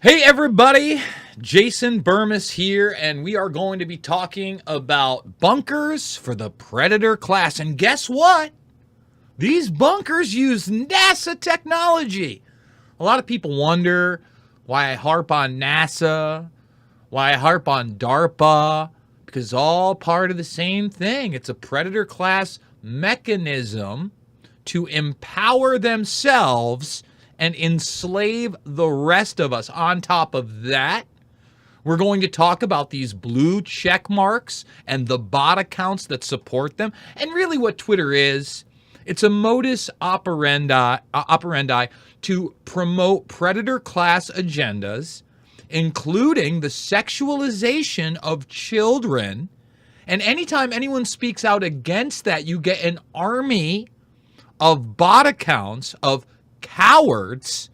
Hey everybody, Jason Bermas here, and we are going to be talking about bunkers for the Predator class. And guess what? These bunkers use NASA technology. A lot of people wonder why I harp on NASA, why I harp on DARPA, because it's all part of the same thing. It's a Predator class mechanism to empower themselves and enslave the rest of us. On top of that, we're going to talk about these blue check marks and the bot accounts that support them. And really what Twitter is, it's a modus operandi to promote predator class agendas, including the sexualization of children. And anytime anyone speaks out against that, you get an army of bot accounts of cowards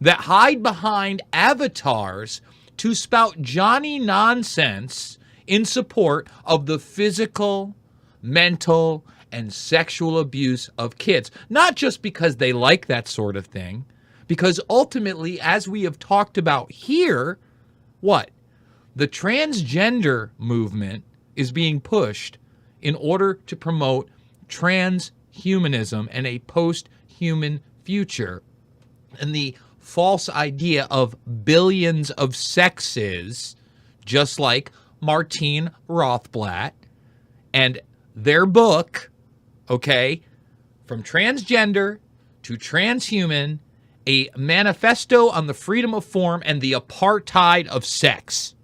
that hide behind avatars to spout Johnny nonsense in support of the physical, mental, and sexual abuse of kids. Not just because they like that sort of thing, because ultimately, as we have talked about here, what? The transgender movement is being pushed in order to promote transhumanism and a post-human future, and the false idea of billions of sexes, just like Martine Rothblatt and their book, okay, From Transgender to Transhuman, a manifesto on the freedom of form and the apartheid of sex.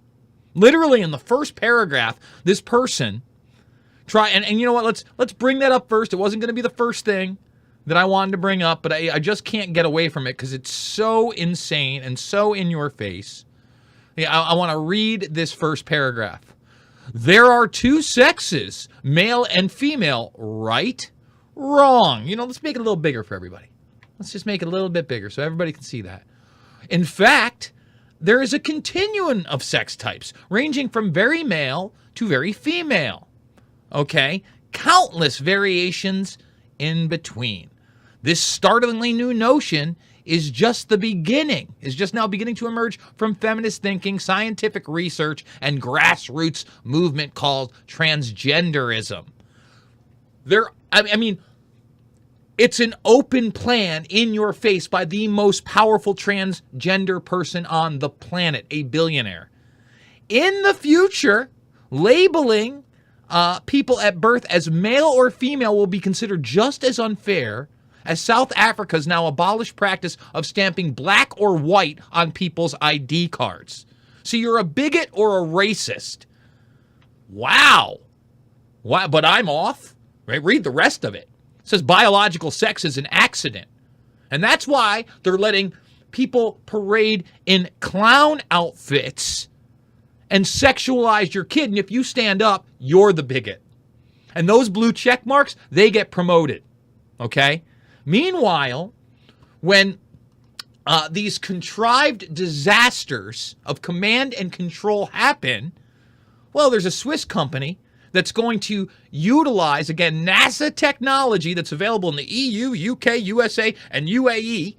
Literally in the first paragraph, this person and you know what, let's bring that up first. It wasn't going to be the first thing that I wanted to bring up, but I just can't get away from it because it's so insane and so in your face. Yeah, I want to read this first paragraph. There are two sexes, male and female, right? Wrong. Let's make it a little bigger for everybody. Let's just make it a little bit bigger so everybody can see that. In fact, there is a continuum of sex types ranging from very male to very female. Okay? Countless variations in between. This startlingly new notion is just now beginning to emerge from feminist thinking, scientific research, and grassroots movement called transgenderism. It's an open plan in your face by the most powerful transgender person on the planet, a billionaire. In the future, labeling people at birth as male or female will be considered just as unfair as South Africa's now abolished practice of stamping black or white on people's ID cards. So you're a bigot or a racist. Wow. But I'm off. Right? Read the rest of it. It says biological sex is an accident. And that's why they're letting people parade in clown outfits and sexualize your kid. And if you stand up, you're the bigot. And those blue check marks, they get promoted. Okay? Meanwhile, when these contrived disasters of command and control happen, well, there's a Swiss company that's going to utilize, again, NASA technology that's available in the EU, UK, USA, and UAE.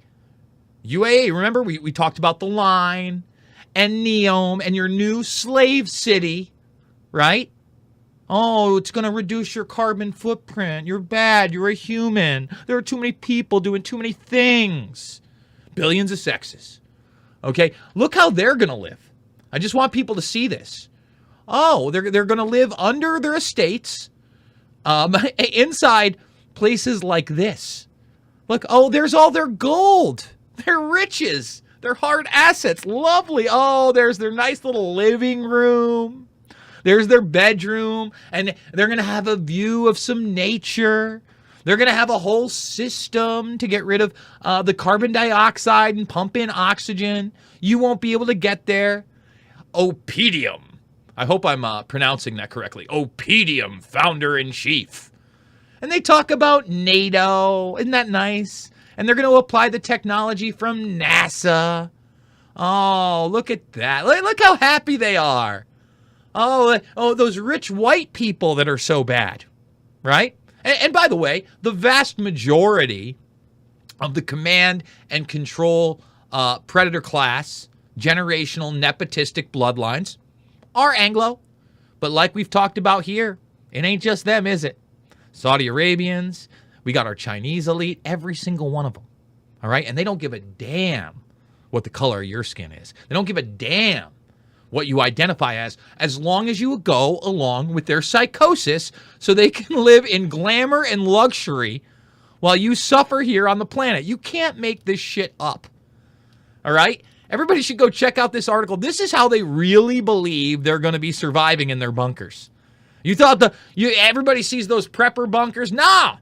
UAE, remember, we talked about the line and Neom and your new slave city, right? Oh, it's going to reduce your carbon footprint. You're bad. You're a human. There are too many people doing too many things. Billions of sexes. Okay, look how they're going to live. I just want people to see this. Oh, they're going to live under their estates, inside places like this. Look, oh, there's all their gold, their riches, their hard assets. Lovely. Oh, there's their nice little living room. There's their bedroom, and they're going to have a view of some nature. They're going to have a whole system to get rid of the carbon dioxide and pump in oxygen. You won't be able to get there. Opidium. I hope I'm pronouncing that correctly. Opidium, founder-in-chief. And they talk about NATO. Isn't that nice? And they're going to apply the technology from NASA. Oh, look at that. Look how happy they are. Oh, those rich white people that are so bad, right? And by the way, the vast majority of the command and control predator class generational nepotistic bloodlines are Anglo. But like we've talked about here, it ain't just them, is it? Saudi Arabians, we got our Chinese elite, every single one of them. All right? And they don't give a damn what the color of your skin is. They don't give a damn what you identify as long as you go along with their psychosis so they can live in glamour and luxury while you suffer here on the planet. You can't make this shit up. All right? Everybody should go check out this article. This is how they really believe they're going to be surviving in their bunkers. You thought everybody sees those prepper bunkers? No.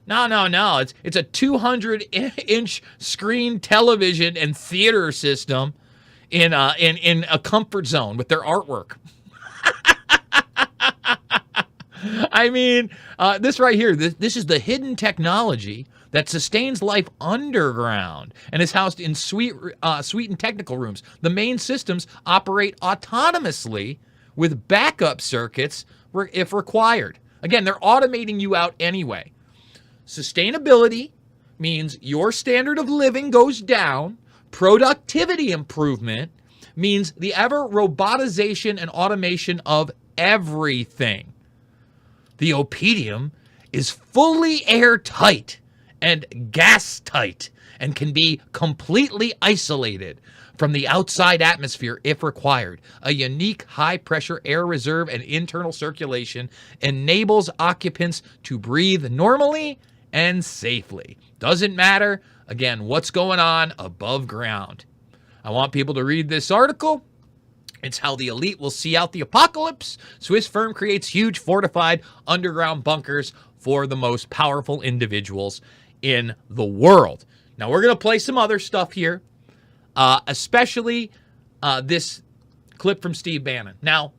It's a 200-inch screen television and theater system in a comfort zone with their artwork. I mean, this right here, this is the hidden technology that sustains life underground and is housed in sweetened technical rooms. The main systems operate autonomously with backup circuits if required. Again, they're automating you out anyway. Sustainability means your standard of living goes down. Productivity improvement means the ever robotization and automation of everything. The oppedium is fully airtight and gas tight and can be completely isolated from the outside atmosphere if required. A unique high-pressure air reserve and internal circulation enables occupants to breathe normally and safely. Doesn't matter, again, what's going on above ground. I want people to read this article. It's how the elite will see out the apocalypse. Swiss firm creates huge fortified underground bunkers for the most powerful individuals in the world. Now, we're going to play some other stuff here, especially this clip from Steve Bannon. Now,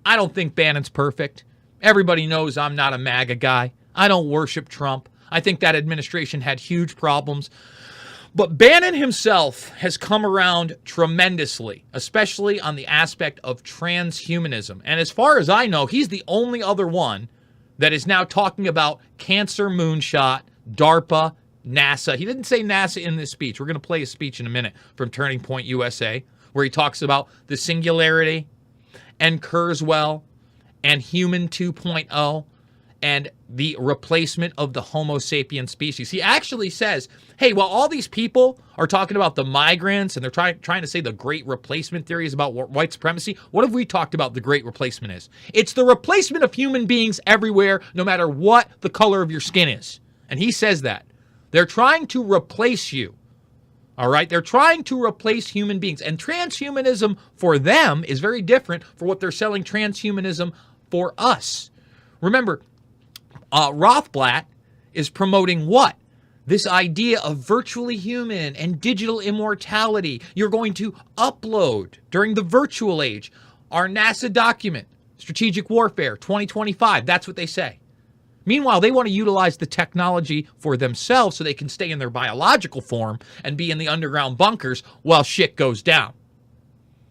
I don't think Bannon's perfect. Everybody knows I'm not a MAGA guy. I don't worship Trump. I think that administration had huge problems. But Bannon himself has come around tremendously, especially on the aspect of transhumanism. And as far as I know, he's the only other one that is now talking about cancer moonshot, DARPA, NASA. He didn't say NASA in this speech. We're going to play his speech in a minute from Turning Point USA, where he talks about the singularity and Kurzweil and Human 2.0 and the replacement of the Homo sapien species. He actually says, hey, while all these people are talking about the migrants and they're trying to say the great replacement theory is about white supremacy, what have we talked about the great replacement is? It's the replacement of human beings everywhere, no matter what the color of your skin is. And he says that. They're trying to replace you. All right? They're trying to replace human beings. And transhumanism for them is very different for what they're selling transhumanism for us. Remember, Rothblatt is promoting what? This idea of virtually human and digital immortality. You're going to upload during the virtual age our NASA document, Strategic Warfare 2025. That's what they say. Meanwhile, they want to utilize the technology for themselves so they can stay in their biological form and be in the underground bunkers while shit goes down.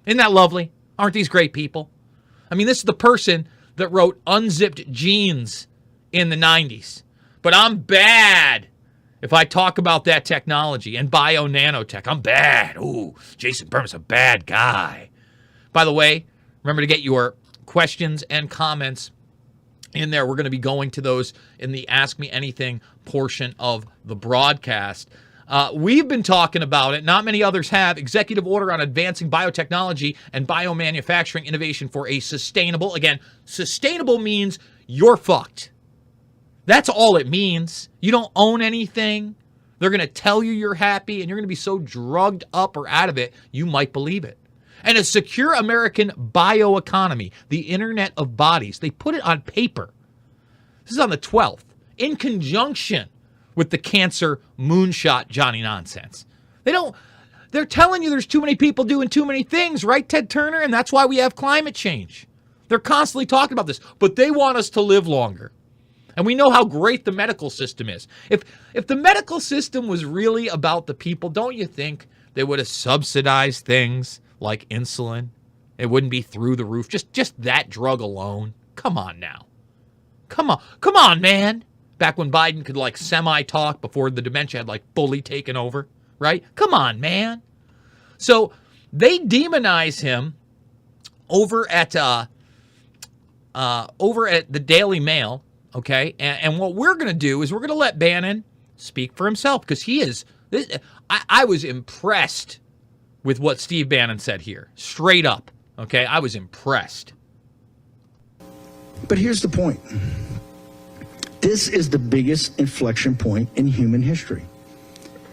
Isn't that lovely? Aren't these great people? I mean, this is the person that wrote Unzipped Jeans in the 90s. But I'm bad if I talk about that technology and bio-nanotech. I'm bad. Ooh, Jason Bermas, a bad guy. By the way, remember to get your questions and comments in there. We're going to be going to those in the Ask Me Anything portion of the broadcast. We've been talking about it. Not many others have. Executive order on advancing biotechnology and biomanufacturing innovation for a sustainable. Again, sustainable means you're fucked. That's all it means. You don't own anything. They're going to tell you you're happy, and you're going to be so drugged up or out of it, you might believe it. And a secure American bioeconomy, the Internet of Bodies. They put it on paper. This is on the 12th, in conjunction with the cancer moonshot Johnny nonsense. They're telling you there's too many people doing too many things, right, Ted Turner? And that's why we have climate change. They're constantly talking about this, but they want us to live longer. And we know how great the medical system is. If the medical system was really about the people, don't you think they would have subsidized things like insulin? It wouldn't be through the roof. Just that drug alone. Come on now. Come on, man. Back when Biden could like semi-talk before the dementia had like fully taken over, right? Come on, man. So they demonize him over at the Daily Mail, okay? And what we're going to do is we're going to let Bannon speak for himself, because he is. I was impressed with what Steve Bannon said here, straight up. Okay, I was impressed. But here's the point. This is the biggest inflection point in human history.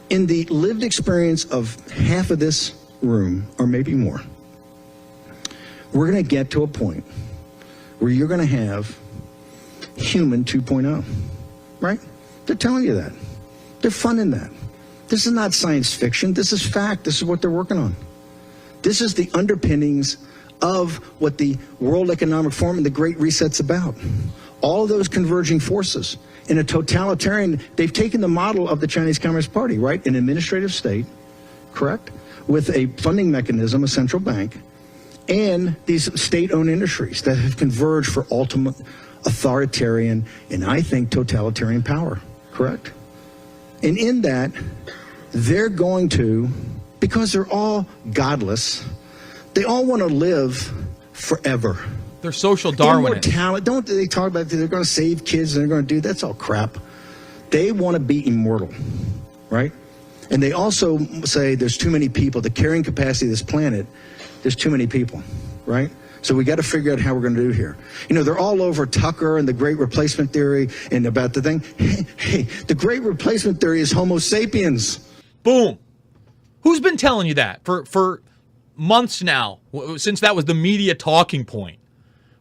In the lived experience of half of this room, or maybe more, we're going to get to a point where you're going to have human 2.0, right? They're telling you that. They're funding that. This is not science fiction. This is fact. This is what they're working on. This is the underpinnings of what the World Economic Forum and the Great Reset's about. All of those converging forces. In a totalitarian, they've taken the model of the Chinese Communist Party, right? An administrative state, correct? With a funding mechanism, a central bank, and these state-owned industries that have converged for ultimate authoritarian and, I think, totalitarian power, correct? And in that, they're going to, because they're all godless, they all want to live forever. They're social Darwinists. Immortality. Don't they talk about they're going to save kids and they're going to do, that's all crap. They want to be immortal, right? And they also say there's too many people, the carrying capacity of this planet, there's too many people, right? So we got to figure out how we're going to do here. You know, they're all over Tucker and the Great Replacement Theory and about the thing. Hey, the Great Replacement Theory is Homo sapiens. Boom. Who's been telling you that for months now, since that was the media talking point?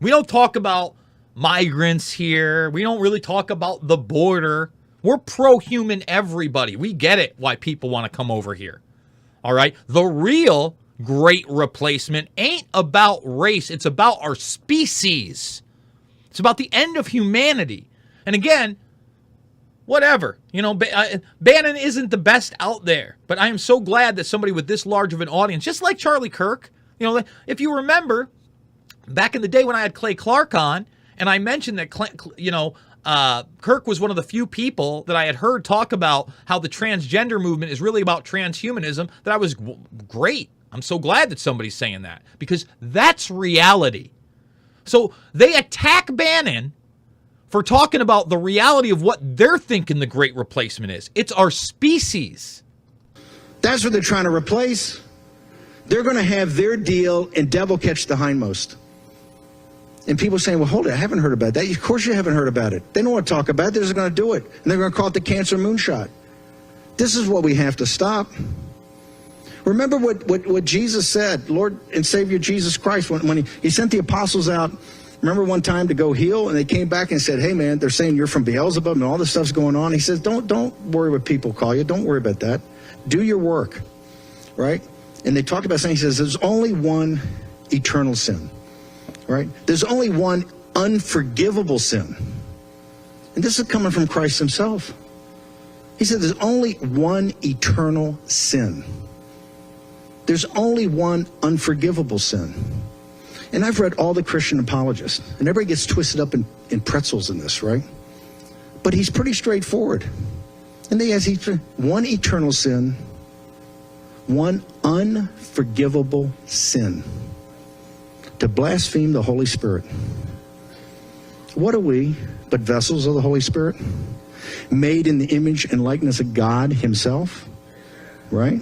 We don't talk about migrants here. We don't really talk about the border. We're pro-human everybody. We get it why people want to come over here. All right? The real Great Replacement ain't about race. It's about our species. It's about the end of humanity. And again, whatever. You know, Bannon isn't the best out there. But I am so glad that somebody with this large of an audience, just like Charlie Kirk, you know, if you remember, back in the day when I had Clay Clark on, and I mentioned that, Kirk was one of the few people that I had heard talk about how the transgender movement is really about transhumanism, that I was great. I'm so glad that somebody's saying that, because that's reality. So they attack Bannon for talking about the reality of what they're thinking the Great Replacement is. It's our species. That's what they're trying to replace. They're going to have their deal and devil catch the hindmost. And people saying, well, hold it, I haven't heard about that. Of course you haven't heard about it. They don't want to talk about it. They're just going to do it. And they're going to call it the cancer moonshot. This is what we have to stop. Remember what Jesus said, Lord and Savior Jesus Christ, when he sent the apostles out, remember one time to go heal, and they came back and said, hey, man, they're saying you're from Beelzebub and all this stuff's going on. He says, don't worry what people call you. Don't worry about that. Do your work, right? And they talked about saying, he says, there's only one eternal sin, right? There's only one unforgivable sin. And this is coming from Christ himself. He said there's only one eternal sin. There's only one unforgivable sin. And I've read all the Christian apologists, and everybody gets twisted up in pretzels in this, right? But he's pretty straightforward. And they has one eternal sin, one unforgivable sin. To blaspheme the Holy Spirit. What are we but vessels of the Holy Spirit? Made in the image and likeness of God himself, right?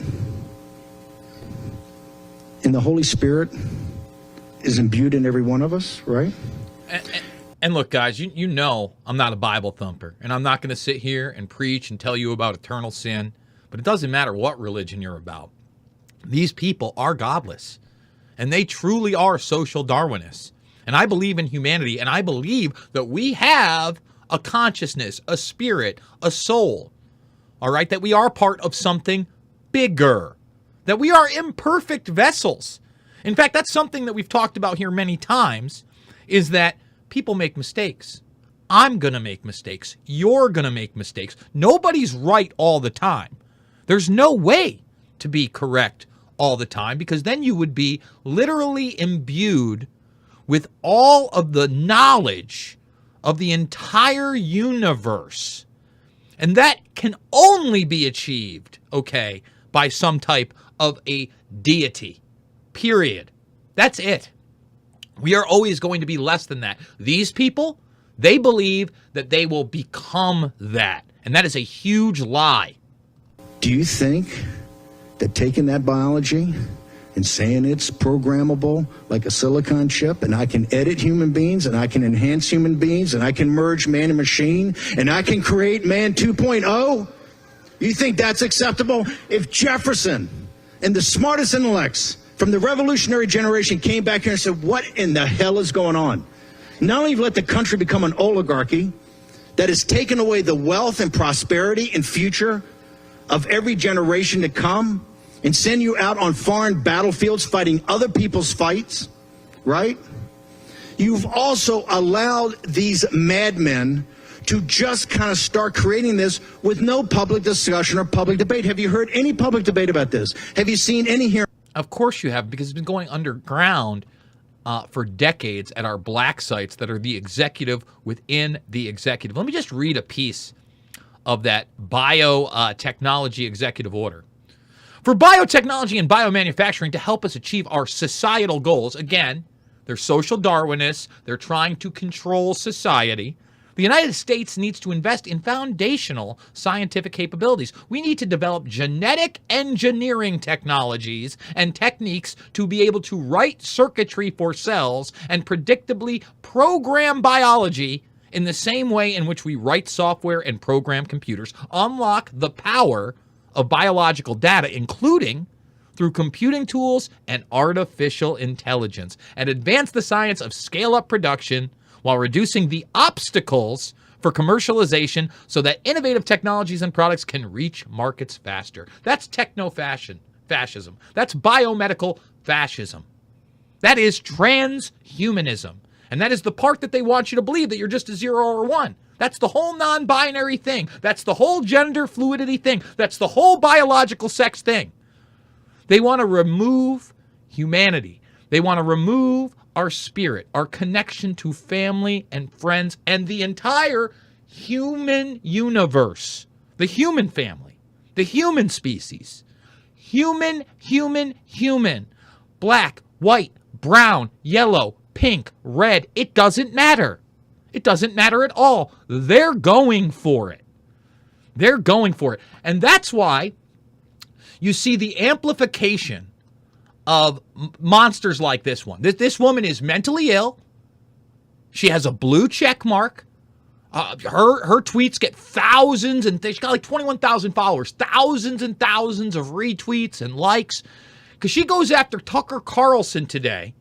And the Holy Spirit is imbued in every one of us, right? And look, guys, you know I'm not a Bible thumper, and I'm not going to sit here and preach and tell you about eternal sin, but it doesn't matter what religion you're about. These people are godless, and they truly are social Darwinists. And I believe in humanity, and I believe that we have a consciousness, a spirit, a soul, all right, that we are part of something bigger, that we are imperfect vessels. In fact, that's something that we've talked about here many times, is that people make mistakes. I'm going to make mistakes. You're going to make mistakes. Nobody's right all the time. There's no way to be correct all the time, because then you would be literally imbued with all of the knowledge of the entire universe. And that can only be achieved, okay, by some type of a deity. period. That's it. We are always going to be less than that. These people, they believe that they will become that. And that is a huge lie. Do you think that taking that biology and saying it's programmable like a silicon chip, and I can edit human beings, and I can enhance human beings, and I can merge man and machine, and I can create man 2.0, you think that's acceptable? If Jefferson and the smartest intellects from the revolutionary generation came back here and said, what in the hell is going on? Not only let the country become an oligarchy that has taken away the wealth and prosperity and future of every generation to come, and send you out on foreign battlefields fighting other people's fights, right? You've also allowed these madmen to just kind of start creating this with no public discussion or public debate. Have you heard any public debate about this? Have you seen any hearings? Of course you have, because it's been going underground for decades at our black sites that are the executive within the executive. Let me just read a piece of that biotechnology executive order. For biotechnology and biomanufacturing to help us achieve our societal goals, again, they're social Darwinists, they're trying to control society. The United States needs to invest in foundational scientific capabilities. We need to develop genetic engineering technologies and techniques to be able to write circuitry for cells and predictably program biology in the same way in which we write software and program computers, unlock the power of biological data, including through computing tools and artificial intelligence, and advance the science of scale-up production while reducing the obstacles for commercialization so that innovative technologies and products can reach markets faster. That's techno-fascism. That's biomedical fascism. That is transhumanism. And that is the part that they want you to believe that you're just a 0 or 1. That's the whole non-binary thing. That's the whole gender fluidity thing. That's the whole biological sex thing. They want to remove humanity. They want to remove our spirit, our connection to family and friends, and the entire human universe, the human family, the human species. Human, human, human. Black, white, brown, yellow, pink, red. It doesn't matter. It doesn't matter at all. They're going for it. They're going for it. And that's why you see the amplification of monsters like this one. This woman is mentally ill. She has a blue check mark. Her tweets get thousands, and she's got like 21,000 followers, thousands and thousands of retweets and likes, because she goes after Tucker Carlson today,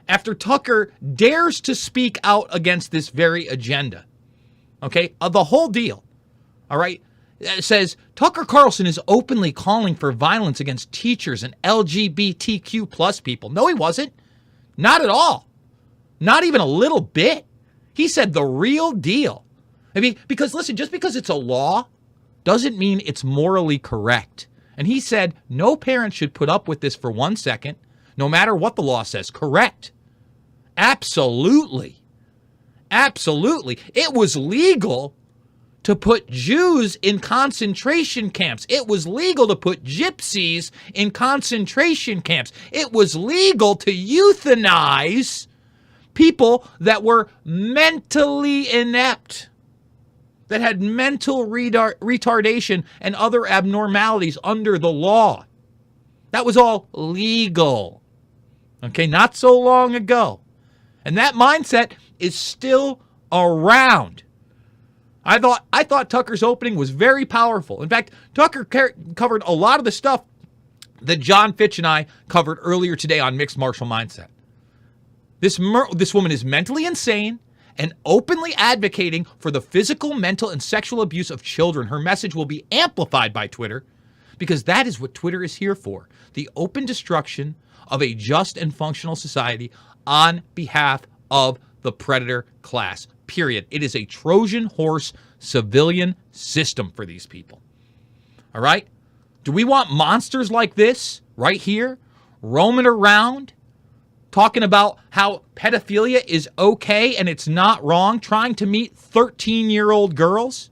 after Tucker dares to speak out against this very agenda. Okay? The whole deal. All right? It says, Tucker Carlson is openly calling for violence against teachers and LGBTQ plus people. No, he wasn't. Not at all. Not even a little bit. He said the real deal. I mean, because listen, just because it's a law doesn't mean it's morally correct. And he said no parent should put up with this for 1 second, no matter what the law says. Correct. Absolutely. Absolutely. It was legal to put Jews in concentration camps. It was legal to put gypsies in concentration camps. It was legal to euthanize people that were mentally inept, that had mental retardation and other abnormalities under the law. That was all legal. Okay, not so long ago. And that mindset is still around. I thought Tucker's opening was very powerful. In fact, Tucker covered a lot of the stuff that John Fitch and I covered earlier today on Mixed Martial Mindset. This woman is mentally insane and openly advocating for the physical, mental, and sexual abuse of children. Her message will be amplified by Twitter, because that is what Twitter is here for. The open destruction of a just and functional society on behalf of the predator class. Period. It is a Trojan horse civilian system for these people. All right? Do we want monsters like this right here roaming around talking about how pedophilia is okay and it's not wrong, trying to meet 13-year-old girls?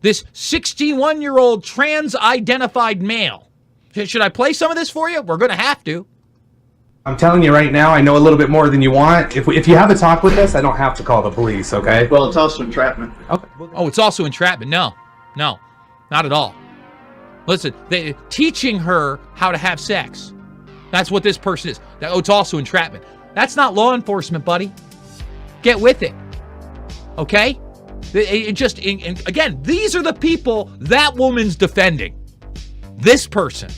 This 61-year-old trans-identified male. Should I play some of this for you? We're going to have to. I'm telling you right now, I know a little bit more than you want. If you have a talk with us, I don't have to call the police, okay? Well, it's also entrapment. Okay. Oh, it's also entrapment. No, not at all. Listen, they teaching her how to have sex. That's what this person is. It's also entrapment. That's not law enforcement, buddy. Get with it. Okay? Again, these are the people that woman's defending. This person.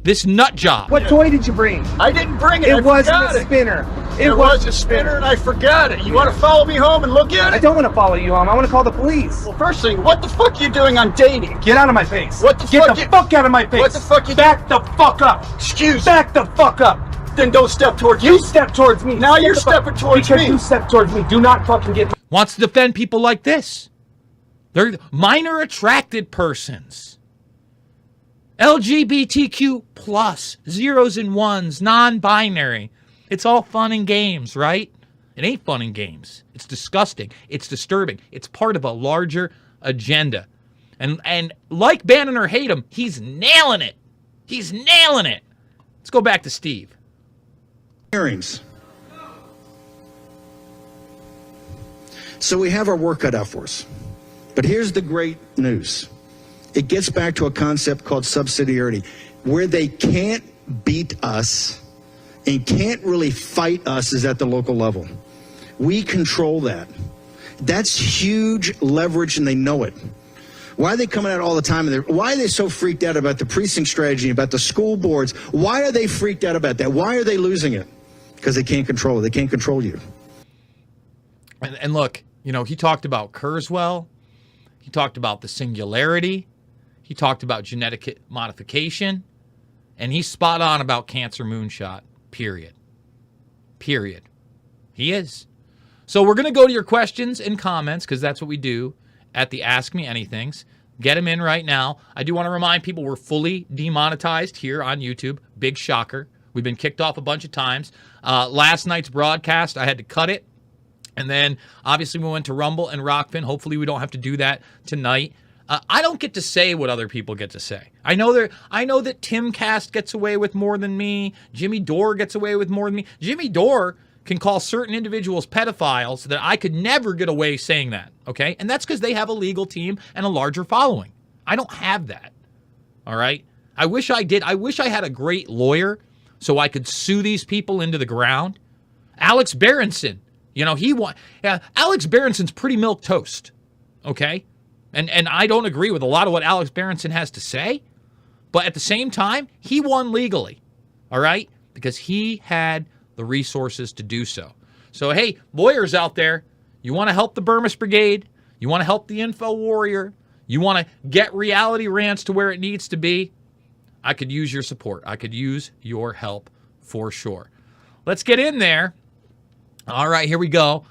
This nut job. What toy did you bring? I didn't bring it. It wasn't a spinner. It was a spinner, and I forgot it. You want to follow me home and look at I it? don't want to follow you home. I want to call the police. Well, first thing, what the fuck are you doing on dating? Get out of my face. What the Get fuck the you- fuck out of my face. What the fuck you- Back the fuck up. Excuse. Back the fuck up. Then don't step towards You me. step towards me. Now Step you're the fuck- stepping towards because me. you step towards me. Do not fucking get me. Wants to defend people like this. They're minor attracted persons. LGBTQ plus, zeros and ones, non-binary. It's all fun and games, right? It ain't fun and games. It's disgusting. It's disturbing. It's part of a larger agenda. And like Bannon or hate him, he's nailing it. He's nailing it. Let's go back to Steve. Hearings. So we have our work cut out for us. But here's the great news. It gets back to a concept called subsidiarity, where they can't beat us and can't really fight us is at the local level. We control that. That's huge leverage, and they know it. Why are they coming out all the time? Why are they so freaked out about the precinct strategy, about the school boards? Why are they freaked out about that? Why are they losing it? Because they can't control it. They can't control you. And look, he talked about Kurzweil. He talked about the singularity. He talked about genetic modification. And he's spot on about cancer moonshot, period. Period. He is. So we're going to go to your questions and comments, because that's what we do at the Ask Me Anythings. Get them in right now. I do want to remind people we're fully demonetized here on YouTube. Big shocker. We've been kicked off a bunch of times. Last night's broadcast, I had to cut it. And then, obviously, we went to Rumble and Rockfin. Hopefully, we don't have to do that tonight. I don't get to say what other people get to say. I know that Tim Cast gets away with more than me. Jimmy Dore gets away with more than me. Jimmy Dore can call certain individuals pedophiles that I could never get away saying that, okay? And that's because they have a legal team and a larger following. I don't have that, all right? I wish I did. I wish I had a great lawyer so I could sue these people into the ground. Alex Berenson. Alex Berenson's pretty milquetoast, okay? And I don't agree with a lot of what Alex Berenson has to say, but at the same time, he won legally, all right? Because he had the resources to do so. So, hey, lawyers out there, you want to help the Bermas Brigade, you want to help the Info Warrior, you want to get Reality Rants to where it needs to be, I could use your support. I could use your help for sure. Let's get in there. All right, here we go.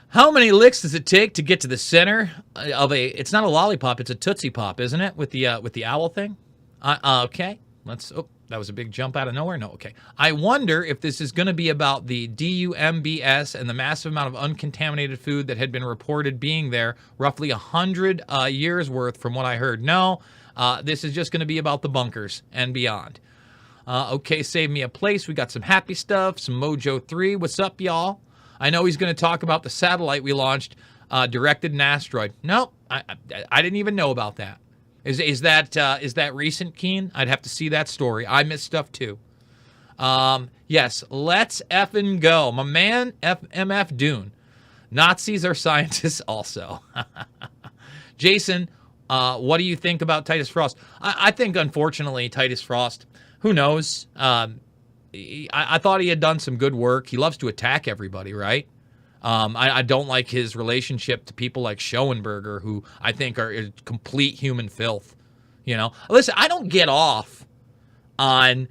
How many licks does it take to get to the center of it's not a lollipop, it's a Tootsie Pop, isn't it? With the owl thing? Okay. That was a big jump out of nowhere. No, okay. I wonder if this is going to be about the DUMBS and the massive amount of uncontaminated food that had been reported being there, roughly 100 years worth from what I heard. No, this is just going to be about the bunkers and beyond. Okay, Save Me a Place. We got some happy stuff, some Mojo 3. What's up, y'all? I know he's going to talk about the satellite we launched, directed an asteroid. Nope, I didn't even know about that. Is that recent, Keen? I'd have to see that story. I missed stuff too. Yes, let's effing go. My man, MF Dune. Nazis are scientists also. Jason, what do you think about Titus Frost? I think, unfortunately, Titus Frost, who knows? I thought he had done some good work. He loves to attack everybody, right? I don't like his relationship to people like Schoenberger, who I think are complete human filth. Listen, I don't get off on.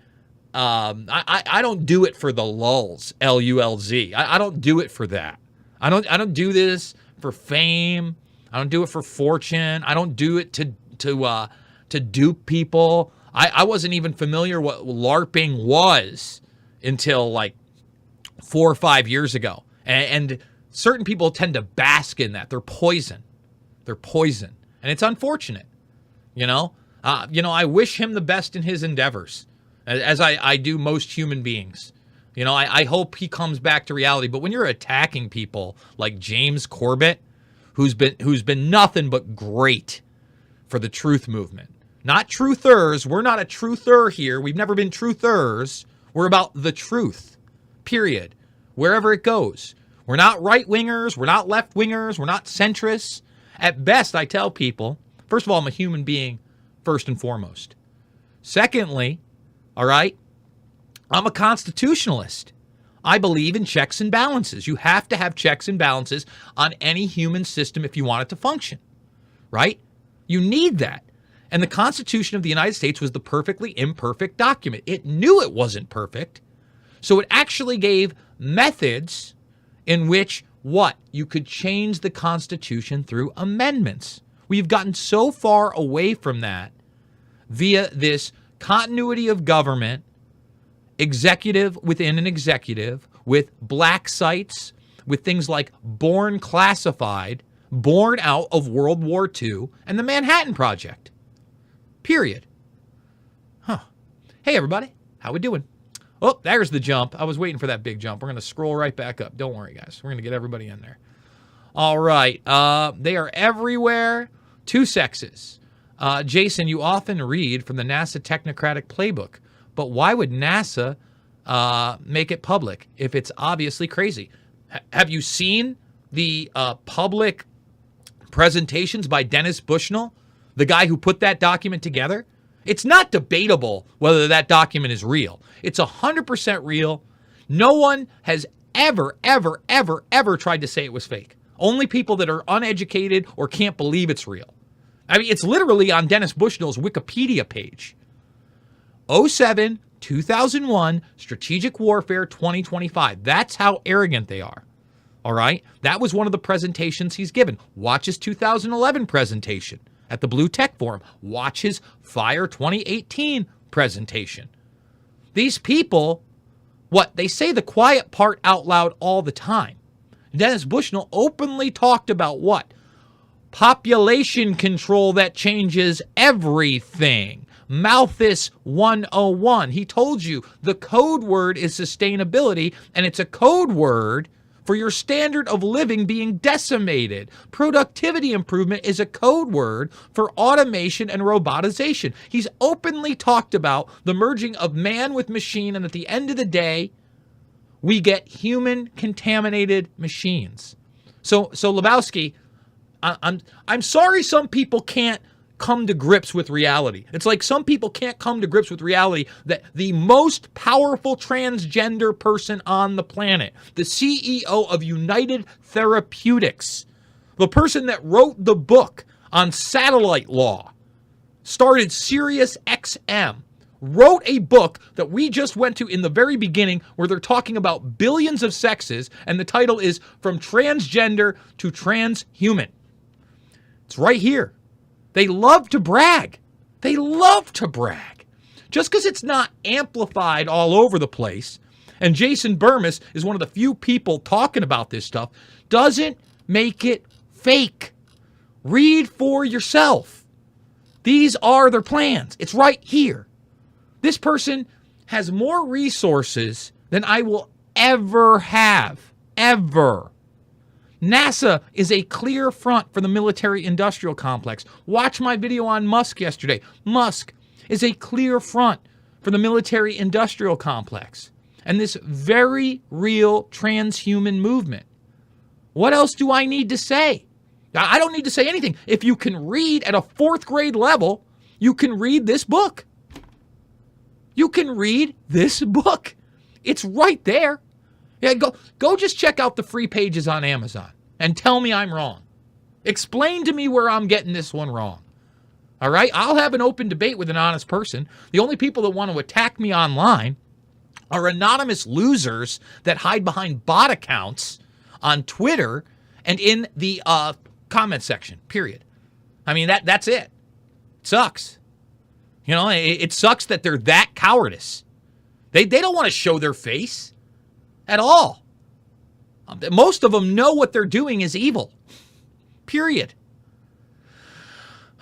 I don't do it for the lulz, LULZ. I don't do it for that. I don't do this for fame. I don't do it for fortune. I don't do it to dupe people. I wasn't even familiar what LARPing was until like 4 or 5 years ago. And certain people tend to bask in that. They're poison. They're poison. And it's unfortunate. I wish him the best in his endeavors, as I do most human beings. You know, I hope he comes back to reality. But when you're attacking people like James Corbett, who's been nothing but great for the truth movement, not truthers. We're not a truther here. We've never been truthers. We're about the truth, period, wherever it goes. We're not right-wingers. We're not left-wingers. We're not centrists. At best, I tell people, first of all, I'm a human being first and foremost. Secondly, all right, I'm a constitutionalist. I believe in checks and balances. You have to have checks and balances on any human system if you want it to function, right? You need that. And the Constitution of the United States was the perfectly imperfect document. It knew it wasn't perfect, so it actually gave methods in which what? You could change the Constitution through amendments. We've gotten so far away from that via this continuity of government, executive within an executive, with black sites, with things like Born Classified, born out of World War II and the Manhattan Project. Period. Huh. Hey, everybody. How we doing? Oh, there's the jump. I was waiting for that big jump. We're going to scroll right back up. Don't worry, guys. We're going to get everybody in there. All right. They are everywhere. Two sexes. Jason, you often read from the NASA Technocratic Playbook, but why would NASA make it public if it's obviously crazy? Have you seen the public presentations by Dennis Bushnell, the guy who put that document together? It's not debatable whether that document is real. It's 100% real. No one has ever tried to say it was fake. Only people that are uneducated or can't believe it's real. I mean, it's literally on Dennis Bushnell's Wikipedia page. 07, 2001, Strategic Warfare 2025. That's how arrogant they are. All right? That was one of the presentations he's given. Watch his 2011 presentation at the Blue Tech Forum. Watch his Fire 2018 presentation. These people, what? They say the quiet part out loud all the time. Dennis Bushnell openly talked about what? Population control that changes everything. Malthus 101. He told you the code word is sustainability, and it's a code word for your standard of living being decimated. Productivity improvement is a code word for automation and robotization. He's openly talked about the merging of man with machine, and at the end of the day, we get human contaminated machines. So Lebowski, I'm sorry some people can't come to grips with reality. It's like some people can't come to grips with reality that the most powerful transgender person on the planet, the CEO of United Therapeutics, the person that wrote the book on satellite law, started Sirius XM, wrote a book that we just went to in the very beginning where they're talking about billions of sexes, and the title is From Transgender to Transhuman. It's right here. They love to brag. They love to brag. Just because it's not amplified all over the place, and Jason Bermas is one of the few people talking about this stuff, doesn't make it fake. Read for yourself. These are their plans. It's right here. This person has more resources than I will ever have. Ever. NASA is a clear front for the military-industrial complex. Watch my video on Musk yesterday. Musk is a clear front for the military-industrial complex and this very real transhuman movement. What else do I need to say? I don't need to say anything. If you can read at a 4th grade level, you can read this book. You can read this book. It's right there. Yeah, go just check out the free pages on Amazon and tell me I'm wrong. Explain to me where I'm getting this one wrong. All right? I'll have an open debate with an honest person. The only people that want to attack me online are anonymous losers that hide behind bot accounts on Twitter and in the comment section, period. I mean, that's it. It sucks. You know, it sucks that they're that cowardice. They don't want to show their face at all. Most of them know what they're doing is evil. Period.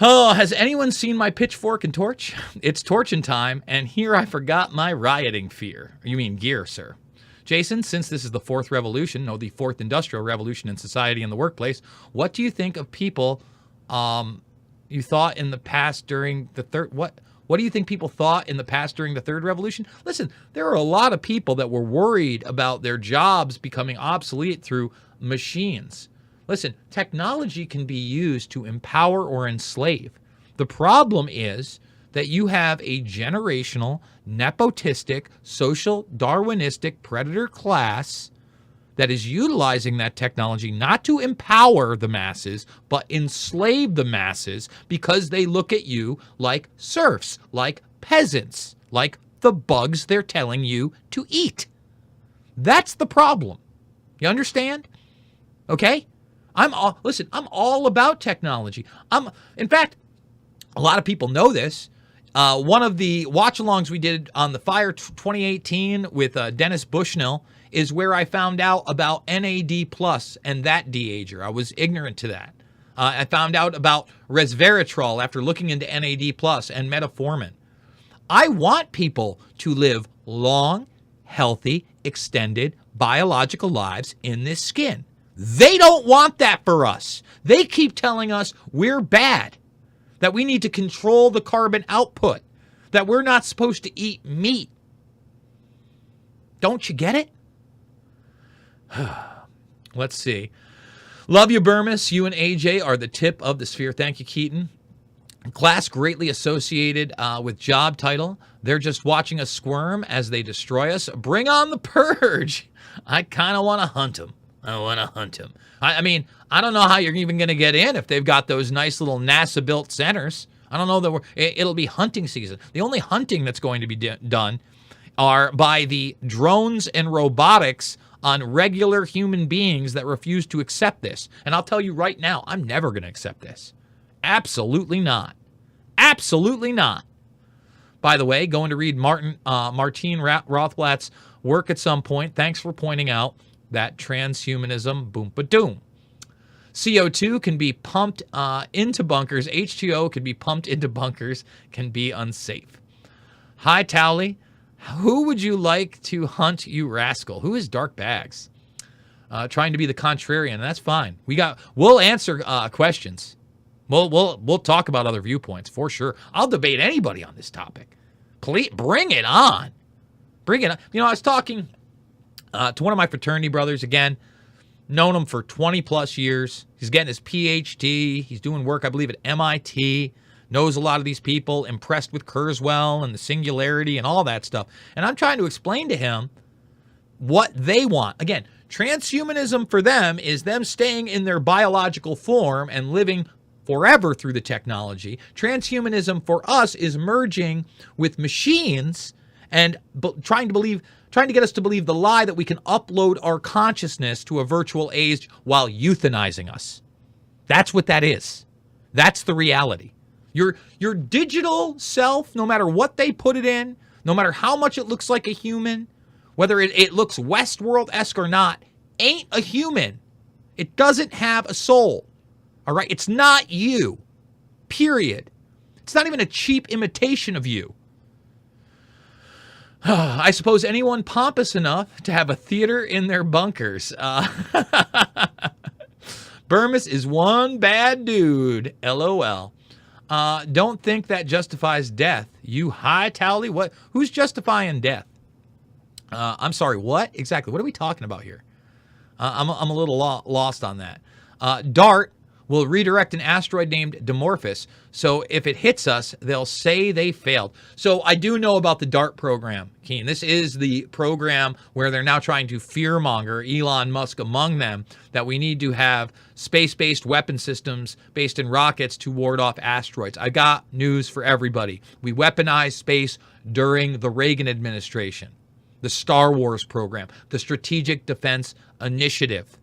Oh, has anyone seen my pitchfork and torch? It's torching time, and here I forgot my rioting fear. You mean gear, sir. Jason, since this is the fourth revolution, no, the fourth industrial revolution in society and the workplace, what do you think of people you thought in the past during the third? What do you think people thought in the past during the third revolution? Listen, there are a lot of people that were worried about their jobs becoming obsolete through machines. Listen, technology can be used to empower or enslave. The problem is that you have a generational, nepotistic, social, Darwinistic predator class that is utilizing that technology not to empower the masses, but enslave the masses because they look at you like serfs, like peasants, like the bugs they're telling you to eat. That's the problem. You understand? Okay? I'm all about technology. In fact, a lot of people know this. One of the watch-alongs we did on the Fire 2018 with Dennis Bushnell is where I found out about NAD plus and that de-ager. I was ignorant to that. I found out about resveratrol after looking into NAD plus and metformin. I want people to live long, healthy, extended, biological lives in this skin. They don't want that for us. They keep telling us we're bad, that we need to control the carbon output, that we're not supposed to eat meat. Don't you get it? Let's see. Love you, Bermas. You and AJ are the tip of the sphere. Thank you, Keaton. Class greatly associated with job title. They're just watching us squirm as they destroy us. Bring on the purge. I kind of want to hunt them. I mean, I don't know how you're even going to get in if they've got those nice little NASA-built centers. I don't know that it'll be hunting season. The only hunting that's going to be done are by the drones and robotics on regular human beings that refuse to accept this. And I'll tell you right now, I'm never going to accept this. Absolutely not. Absolutely not. By the way, going to read Martine Rothblatt's work at some point. Thanks for pointing out that transhumanism, boom-ba-doom. CO2 can be pumped into bunkers. H2O can be pumped into bunkers, can be unsafe. Hi, Towley. Who would you like to hunt, you rascal? Who is Dark Bags? Trying to be the contrarian. That's fine. We'll answer questions. We'll talk about other viewpoints for sure. I'll debate anybody on this topic. Please bring it on. Bring it on. You know, I was talking to one of my fraternity brothers again. Known him for 20 plus years. He's getting his PhD. He's doing work, I believe, at MIT. Knows a lot of these people, impressed with Kurzweil and the singularity and all that stuff. And I'm trying to explain to him what they want. Again, transhumanism for them is them staying in their biological form and living forever through the technology. Transhumanism for us is merging with machines and trying to get us to believe the lie that we can upload our consciousness to a virtual age while euthanizing us. That's what that is. That's the reality. Your digital self, no matter what they put it in, no matter how much it looks like a human, whether it looks Westworld-esque or not, ain't a human. It doesn't have a soul. All right? It's not you. Period. It's not even a cheap imitation of you. I suppose anyone pompous enough to have a theater in their bunkers. Bermas is one bad dude. LOL. Don't think that justifies death. You high tally? What? Who's justifying death? I'm sorry, what? Exactly. What are we talking about here? I'm a little lost on that. DART will redirect an asteroid named Dimorphos. So if it hits us, they'll say they failed. So I do know about the DART program, Keen. This is the program where they're now trying to fearmonger, Elon Musk among them, that we need to have space-based weapon systems based in rockets to ward off asteroids. I got news for everybody. We weaponized space during the Reagan administration, the Star Wars program, the Strategic Defense Initiative.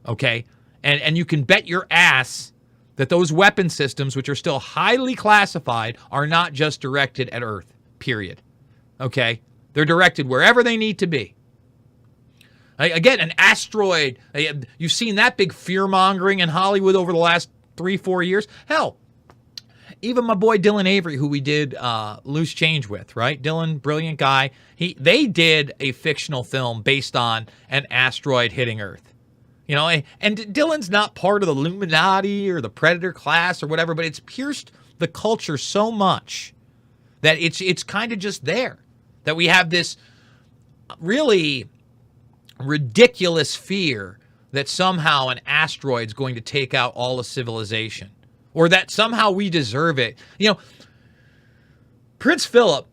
Okay? And you can bet your ass that those weapon systems, which are still highly classified, are not just directed at Earth, period. Okay? They're directed wherever they need to be. Again, an asteroid. You've seen that big fear-mongering in Hollywood over the last 3-4 years. Hell, even my boy Dylan Avery, who we did Loose Change with, right? Dylan, brilliant guy. They did a fictional film based on an asteroid hitting Earth. You know, and Dylan's not part of the Illuminati or the Predator class or whatever, but it's pierced the culture so much that it's kind of just there. That we have this really ridiculous fear that somehow an asteroid's going to take out all of civilization, or that somehow we deserve it. You know, Prince Philip,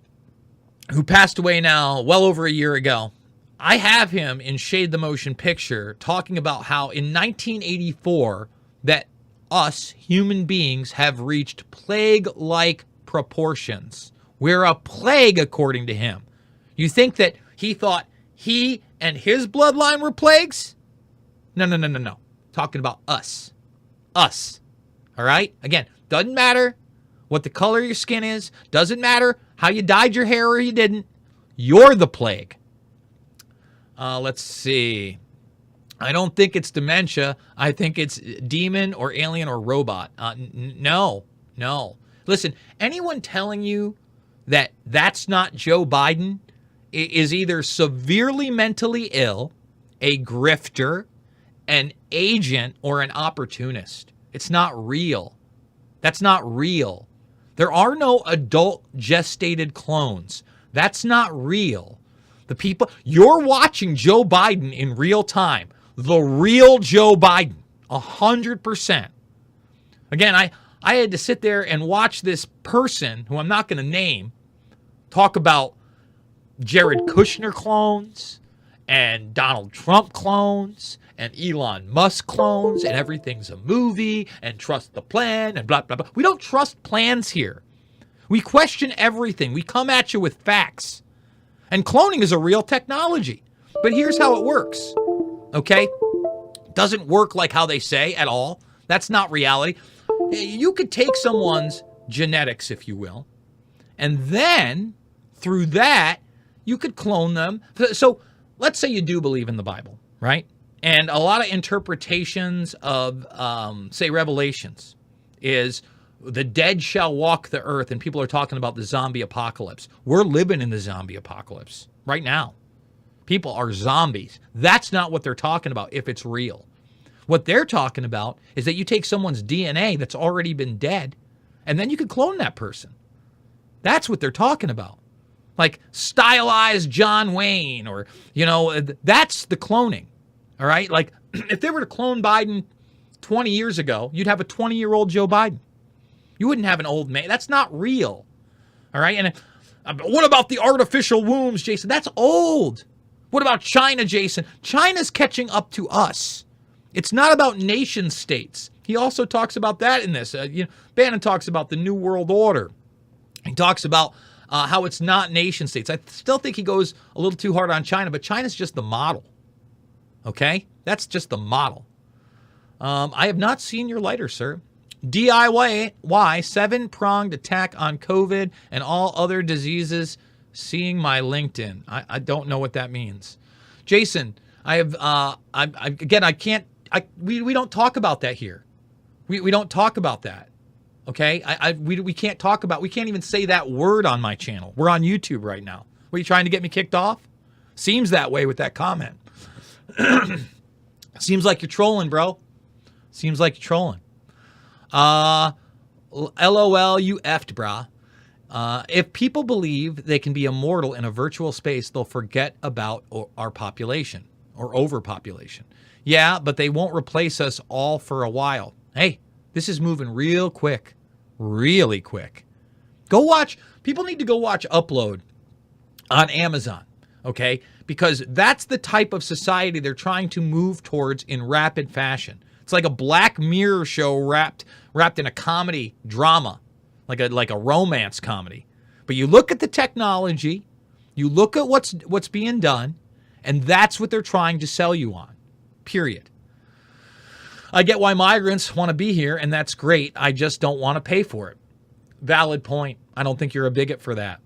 who passed away now well over a year ago, I have him in Shade the Motion Picture talking about how in 1984 that us human beings have reached plague-like proportions. We're a plague, according to him. You think that he thought he and his bloodline were plagues? No. Talking about us. Us. All right? Again, doesn't matter what the color of your skin is. Doesn't matter how you dyed your hair or you didn't. You're the plague. Let's see. I don't think it's dementia. I think it's demon or alien or robot. No. Listen, anyone telling you that that's not Joe Biden is either severely mentally ill, a grifter, an agent, or an opportunist. It's not real. That's not real. There are no adult gestated clones. That's not real. The people, you're watching Joe Biden in real time. The real Joe Biden, 100%. Again, I had to sit there and watch this person, who I'm not going to name, talk about Jared Kushner clones and Donald Trump clones and Elon Musk clones and everything's a movie and trust the plan and blah, blah, blah. We don't trust plans here. We question everything. We come at you with facts. And cloning is a real technology. But here's how it works, okay? Doesn't work like how they say at all. That's not reality. You could take someone's genetics, if you will, and then through that, you could clone them. So let's say you do believe in the Bible, right? And a lot of interpretations of, say, Revelations is the dead shall walk the earth, and people are talking about the zombie apocalypse. We're living in the zombie apocalypse right now. People are zombies. That's not what they're talking about if it's real. What they're talking about is that you take someone's DNA that's already been dead, and then you could clone that person. That's what they're talking about. Like stylized John Wayne, or, you know, that's the cloning. All right? Like if they were to clone Biden 20 years ago, you'd have a 20-year-old Joe Biden. You wouldn't have an old man. That's not real. All right? And what about the artificial wombs, Jason? That's old. What about China, Jason? China's catching up to us. It's not about nation states. He also talks about that in this. Bannon talks about the New World Order. He talks about how it's not nation states. I still think he goes a little too hard on China, but China's just the model. Okay? That's just the model. I have not seen your lighter, sir. DIY 7-pronged attack on COVID and all other diseases. Seeing my LinkedIn. I don't know what that means. Jason, I have, I can't, we don't talk about that here. We don't talk about that. Okay? We can't talk about, we can't even say that word on my channel. We're on YouTube right now. Were you trying to get me kicked off? Seems that way with that comment. Seems like you're trolling, bro. Seems like you're trolling. LOL, you effed, brah. If people believe they can be immortal in a virtual space, they'll forget about our population or overpopulation. Yeah, but they won't replace us all for a while. Hey, this is moving real quick. Really quick. Go watch. People need to go watch Upload on Amazon, okay? Because that's the type of society they're trying to move towards in rapid fashion. It's like a Black Mirror show wrapped in a comedy drama, like a romance comedy. But you look at the technology, you look at what's being done, and that's what they're trying to sell you on. Period. I get why migrants want to be here, and that's great. I just don't want to pay for it. Valid point. I don't think you're a bigot for that.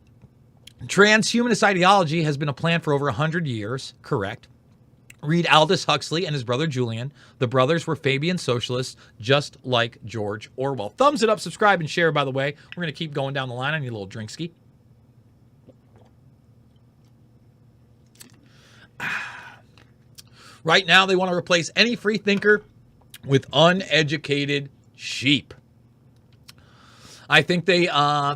Transhumanist ideology has been a plan for over 100 years. Correct. Read Aldous Huxley and his brother Julian. The brothers were Fabian socialists, just like George Orwell. Thumbs it up, subscribe, and share, by the way. We're going to keep going down the line. I need a little drinkski. Right now, they want to replace any free thinker with uneducated sheep. I think they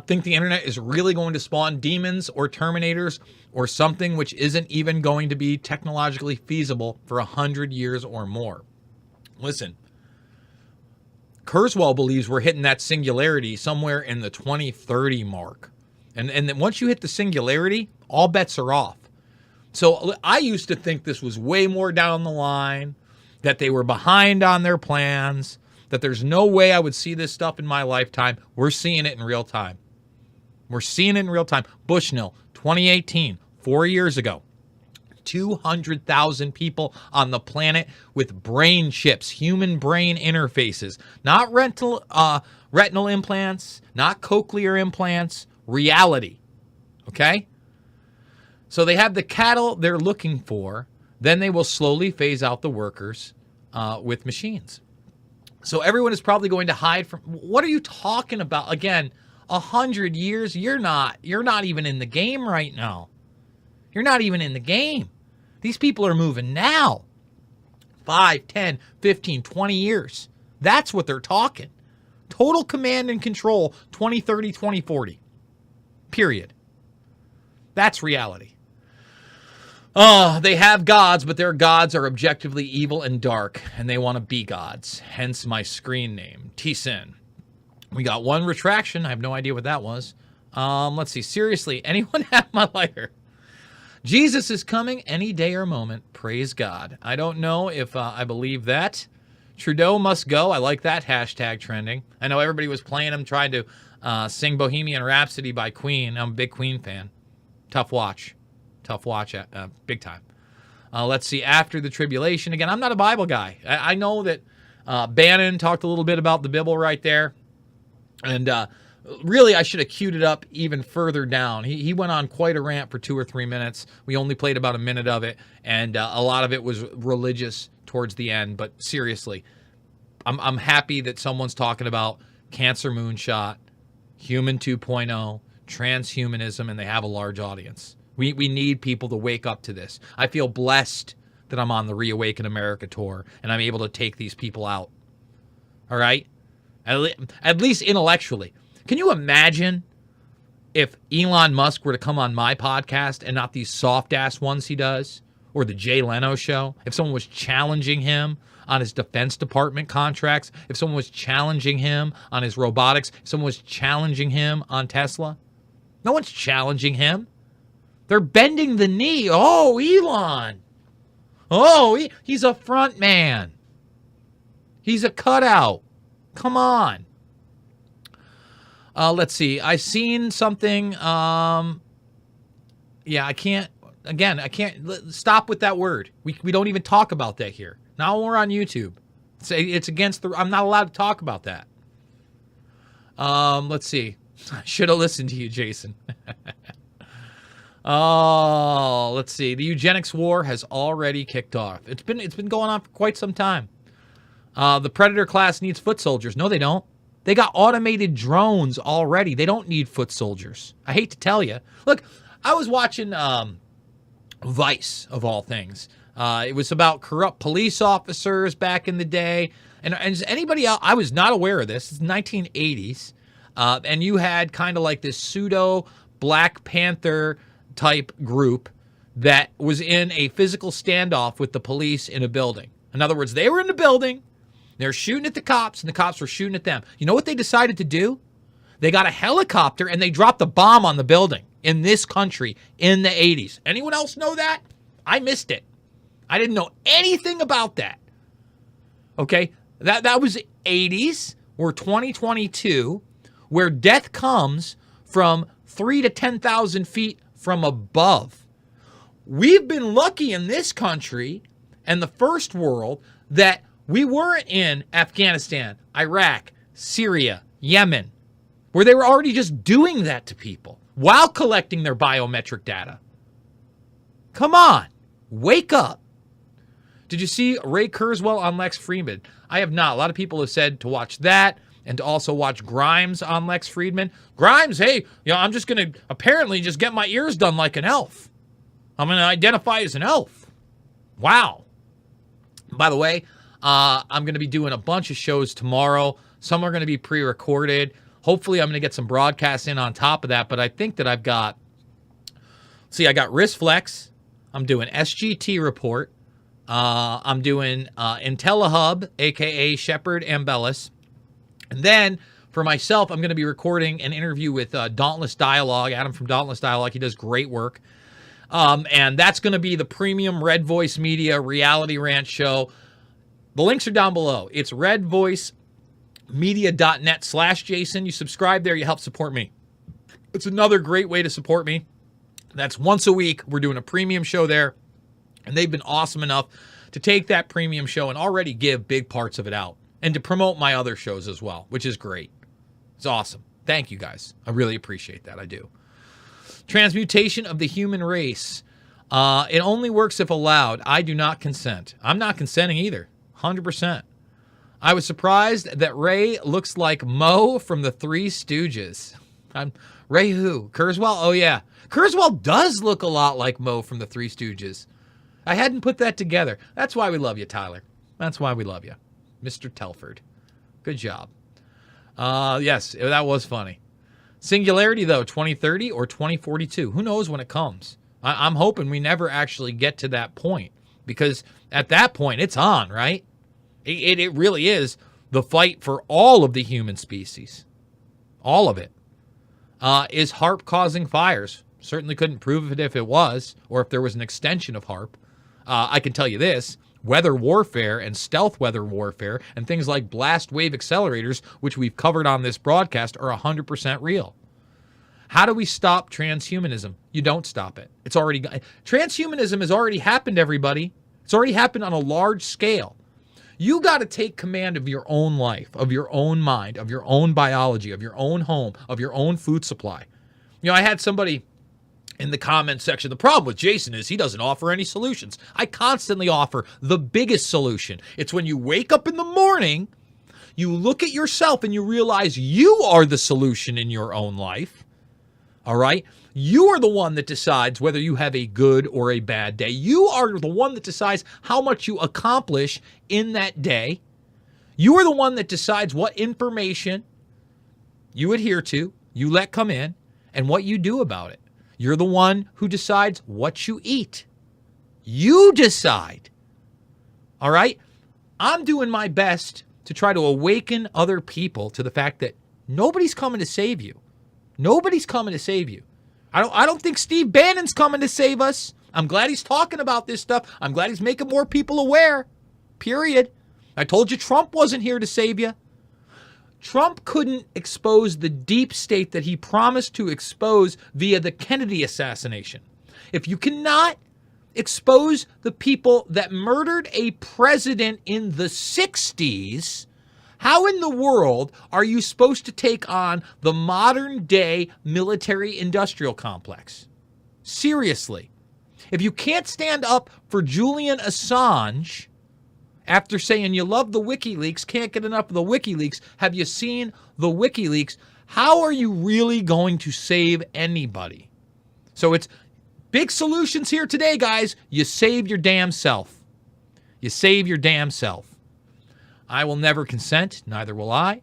think the internet is really going to spawn demons or Terminators or something which isn't even going to be technologically feasible for 100 years or more. Listen, Kurzweil believes we're hitting that singularity somewhere in the 2030 mark. And then once you hit the singularity, all bets are off. So I used to think this was way more down the line, that they were behind on their plans, that there's no way I would see this stuff in my lifetime. We're seeing it in real time. We're seeing it in real time. Bushnell, 2018, 4 years ago. 200,000 people on the planet with brain chips, human brain interfaces. Not retinal implants, not cochlear implants, reality. Okay? So they have the cattle they're looking for. Then they will slowly phase out the workers with machines. So everyone is probably going to hide from. What are you talking about? Again, 100 years. You're not even in the game right now. You're not even in the game. These people are moving now. 5, 10, 15, 20 years. That's what they're talking. Total command and control, 2030, 2040. Period. That's reality. They have gods, but their gods are objectively evil and dark, and they want to be gods. Hence my screen name, T-Sin. We got one retraction. I have no idea what that was. Let's see. Seriously, anyone have my lighter? Jesus is coming any day or moment. Praise God. I don't know if I believe that. Trudeau must go. I like that hashtag trending. I know everybody was playing him, trying to sing Bohemian Rhapsody by Queen. I'm a big Queen fan. Tough watch. Tough watch, big time. Let's see. After the tribulation. Again, I'm not a Bible guy. I know that Bannon talked a little bit about the Bible right there. And really, I should have queued it up even further down. He went on quite a rant for 2 or 3 minutes. We only played about a minute of it. And a lot of it was religious towards the end. But seriously, I'm happy that someone's talking about cancer moonshot, human 2.0, transhumanism, and they have a large audience. We need people to wake up to this. I feel blessed that I'm on the Reawaken America tour and I'm able to take these people out. All right? At least intellectually. Can you imagine if Elon Musk were to come on my podcast and not these soft-ass ones he does? Or the Jay Leno show? If someone was challenging him on his Defense Department contracts? If someone was challenging him on his robotics? If someone was challenging him on Tesla? No one's challenging him. They're bending the knee. Oh, Elon. Oh, he's a front man. He's a cutout. Come on. Let's see. I seen something. Yeah, I can't. Again, I can't. Stop with that word. We don't even talk about that here. Now we're on YouTube. It's against the. I'm not allowed to talk about that. Let's see. I should have listened to you, Jason. Oh, let's see. The eugenics war has already kicked off. It's been going on for quite some time. The Predator class needs foot soldiers. No, they don't. They got automated drones already. They don't need foot soldiers. I hate to tell you. Look, I was watching Vice, of all things. It was about corrupt police officers back in the day. And anybody else, I was not aware of this. It's 1980s. And you had kind of like this pseudo Black Panther type group that was in a physical standoff with the police in a building. In other words, they were in the building, they're shooting at the cops, and the cops were shooting at them. You know what they decided to do? They got a helicopter and they dropped a bomb on the building in this country in the 80s. Anyone else know that? I missed it. I didn't know anything about that. Okay? That was 80s. We're 2022, where death comes from 3 to 10,000 feet from above. We've been lucky in this country and the first world that we weren't in Afghanistan, Iraq, Syria, Yemen, where they were already just doing that to people while collecting their biometric data. Come on, wake up. Did you see Ray Kurzweil on Lex Friedman? I have not. A lot of people have said to watch that and to also watch Grimes on Lex Friedman. Grimes, hey, I'm just going to apparently just get my ears done like an elf. I'm going to identify as an elf. Wow. By the way, I'm going to be doing a bunch of shows tomorrow. Some are going to be pre-recorded. Hopefully, I'm going to get some broadcasts in on top of that. But I think that I've got, I got Wrist Flex. I'm doing SGT Report. I'm doing IntelliHub, a.k.a. Shepard Ambellis. And then, for myself, I'm going to be recording an interview with Dauntless Dialogue, Adam from Dauntless Dialogue. He does great work. And that's going to be the premium Red Voice Media Reality Rant show. The links are down below. It's redvoicemedia.net/Jason. You subscribe there, you help support me. It's another great way to support me. That's once a week. We're doing a premium show there. And they've been awesome enough to take that premium show and already give big parts of it out. And to promote my other shows as well, which is great. It's awesome. Thank you, guys. I really appreciate that. I do. Transmutation of the human race. It only works if allowed. I do not consent. I'm not consenting either. 100%. I was surprised that Ray looks like Mo from the Three Stooges. Ray who? Kurzweil? Oh, yeah. Kurzweil does look a lot like Mo from the Three Stooges. I hadn't put that together. That's why we love you, Tyler. That's why we love you. Mr. Telford. Good job. Yes, that was funny. Singularity, though, 2030 or 2042. Who knows when it comes? I'm hoping we never actually get to that point, because at that point, it's on, right? It really is the fight for all of the human species. All of it. Is HARP causing fires? Certainly couldn't prove it if it was, or if there was an extension of HARP. I can tell you this. Weather warfare and stealth weather warfare and things like blast wave accelerators, which we've covered on this broadcast, are 100% real. How do we stop transhumanism? You don't stop it. It's already transhumanism has already happened, everybody. It's already happened on a large scale. You got to take command of your own life, of your own mind, of your own biology, of your own home, of your own food supply. I had somebody in the comment section, the problem with Jason is he doesn't offer any solutions. I constantly offer the biggest solution. It's when you wake up in the morning, you look at yourself and you realize you are the solution in your own life. All right? You are the one that decides whether you have a good or a bad day. You are the one that decides how much you accomplish in that day. You are the one that decides what information you adhere to, you let come in, and what you do about it. You're the one who decides what you eat. You decide. All right? I'm doing my best to try to awaken other people to the fact that nobody's coming to save you. Nobody's coming to save you. I don't think Steve Bannon's coming to save us. I'm glad he's talking about this stuff. I'm glad he's making more people aware. Period. I told you Trump wasn't here to save you. Trump couldn't expose the deep state that he promised to expose via the Kennedy assassination. If you cannot expose the people that murdered a president in the 60s, how in the world are you supposed to take on the modern day military-industrial complex? Seriously. If you can't stand up for Julian Assange, after saying you love the WikiLeaks, can't get enough of the WikiLeaks, have you seen the WikiLeaks? How are you really going to save anybody? So it's big solutions here today, guys. You save your damn self. You save your damn self. I will never consent. Neither will I.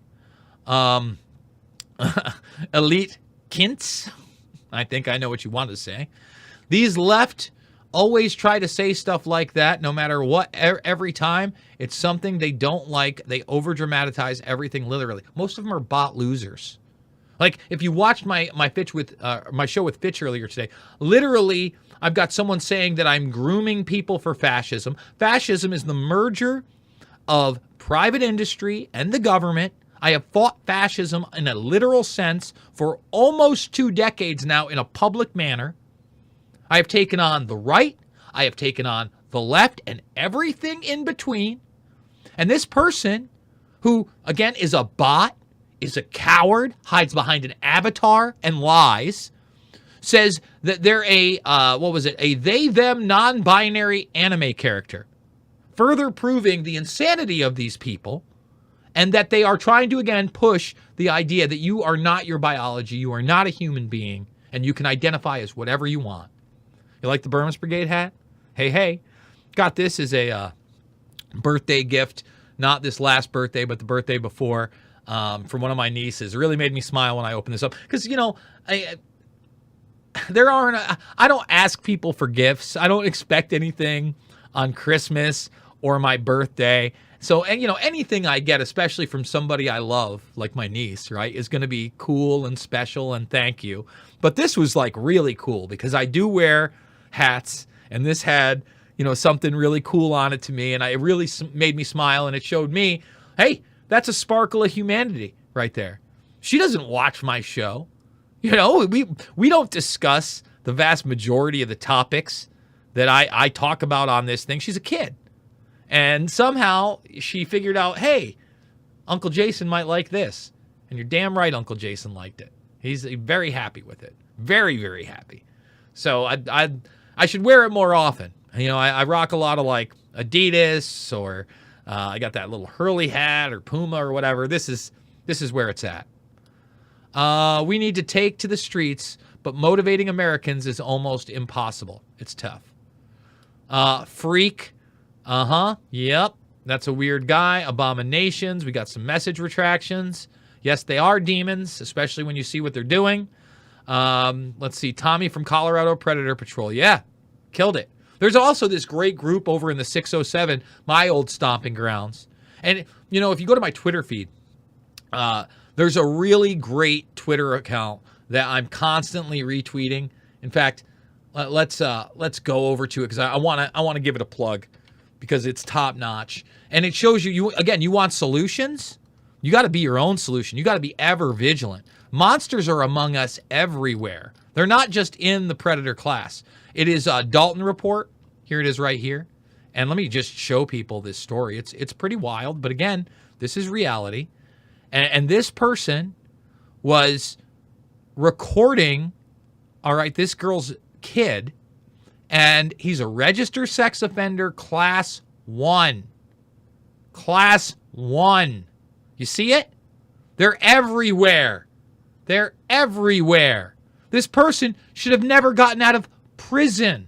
Elite Kints. I think I know what you wanted to say. These left always try to say stuff like that no matter what. Every time it's something they don't like, they over dramatize everything literally. Most of them are bot losers. Like if you watched my show with Fitch earlier today, literally I've got someone saying that I'm grooming people for fascism. Fascism is the merger of private industry and the government. I have fought fascism in a literal sense for almost 2 decades now in a public manner. I have taken on the right, I have taken on the left, and everything in between. And this person, who, again, is a bot, is a coward, hides behind an avatar, and lies, says that they're a they-them non-binary anime character. further proving the insanity of these people and that they are trying to, again, push the idea that you are not your biology, you are not a human being, and you can identify as whatever you want. You like the Bermas Brigade hat? Hey. Got this as a birthday gift, not this last birthday, but the birthday before, from one of my nieces. It really made me smile when I opened this up. Because, I don't ask people for gifts. I don't expect anything on Christmas or my birthday. So, anything I get, especially from somebody I love, like my niece, right, is going to be cool and special and thank you. But this was like really cool because I do wear hats, and this had, something really cool on it to me, and it really made me smile, and it showed me, hey, that's a sparkle of humanity right there. She doesn't watch my show. We don't discuss the vast majority of the topics that I talk about on this thing. She's a kid. And somehow she figured out, hey, Uncle Jason might like this. And you're damn right Uncle Jason liked it. He's very happy with it. Very, very happy. So I should wear it more often. I rock a lot of like Adidas, or I got that little Hurley hat or Puma or whatever. This is where it's at. We need to take to the streets, but motivating Americans is almost impossible. It's tough. Freak. Yep. That's a weird guy. Abominations. We got some message retractions. Yes, they are demons, especially when you see what they're doing. Let's see. Tommy from Colorado Predator Patrol. Yeah, killed it. There's also this great group over in the 607, my old stomping grounds. And, if you go to my Twitter feed, there's a really great Twitter account that I'm constantly retweeting. In fact, let's go over to it because I want to give it a plug because it's top notch. And it shows you want solutions? You got to be your own solution. You got to be ever vigilant. Monsters are among us everywhere. They're not just in the Predator class. It is a Dalton report. Here it is right here. And let me just show people this story. It's pretty wild, but again, this is reality. And this person was recording, all right, this girl's kid, and he's a registered sex offender, class 1. Class 1. You see it? They're everywhere. They're everywhere. This person should have never gotten out of prison.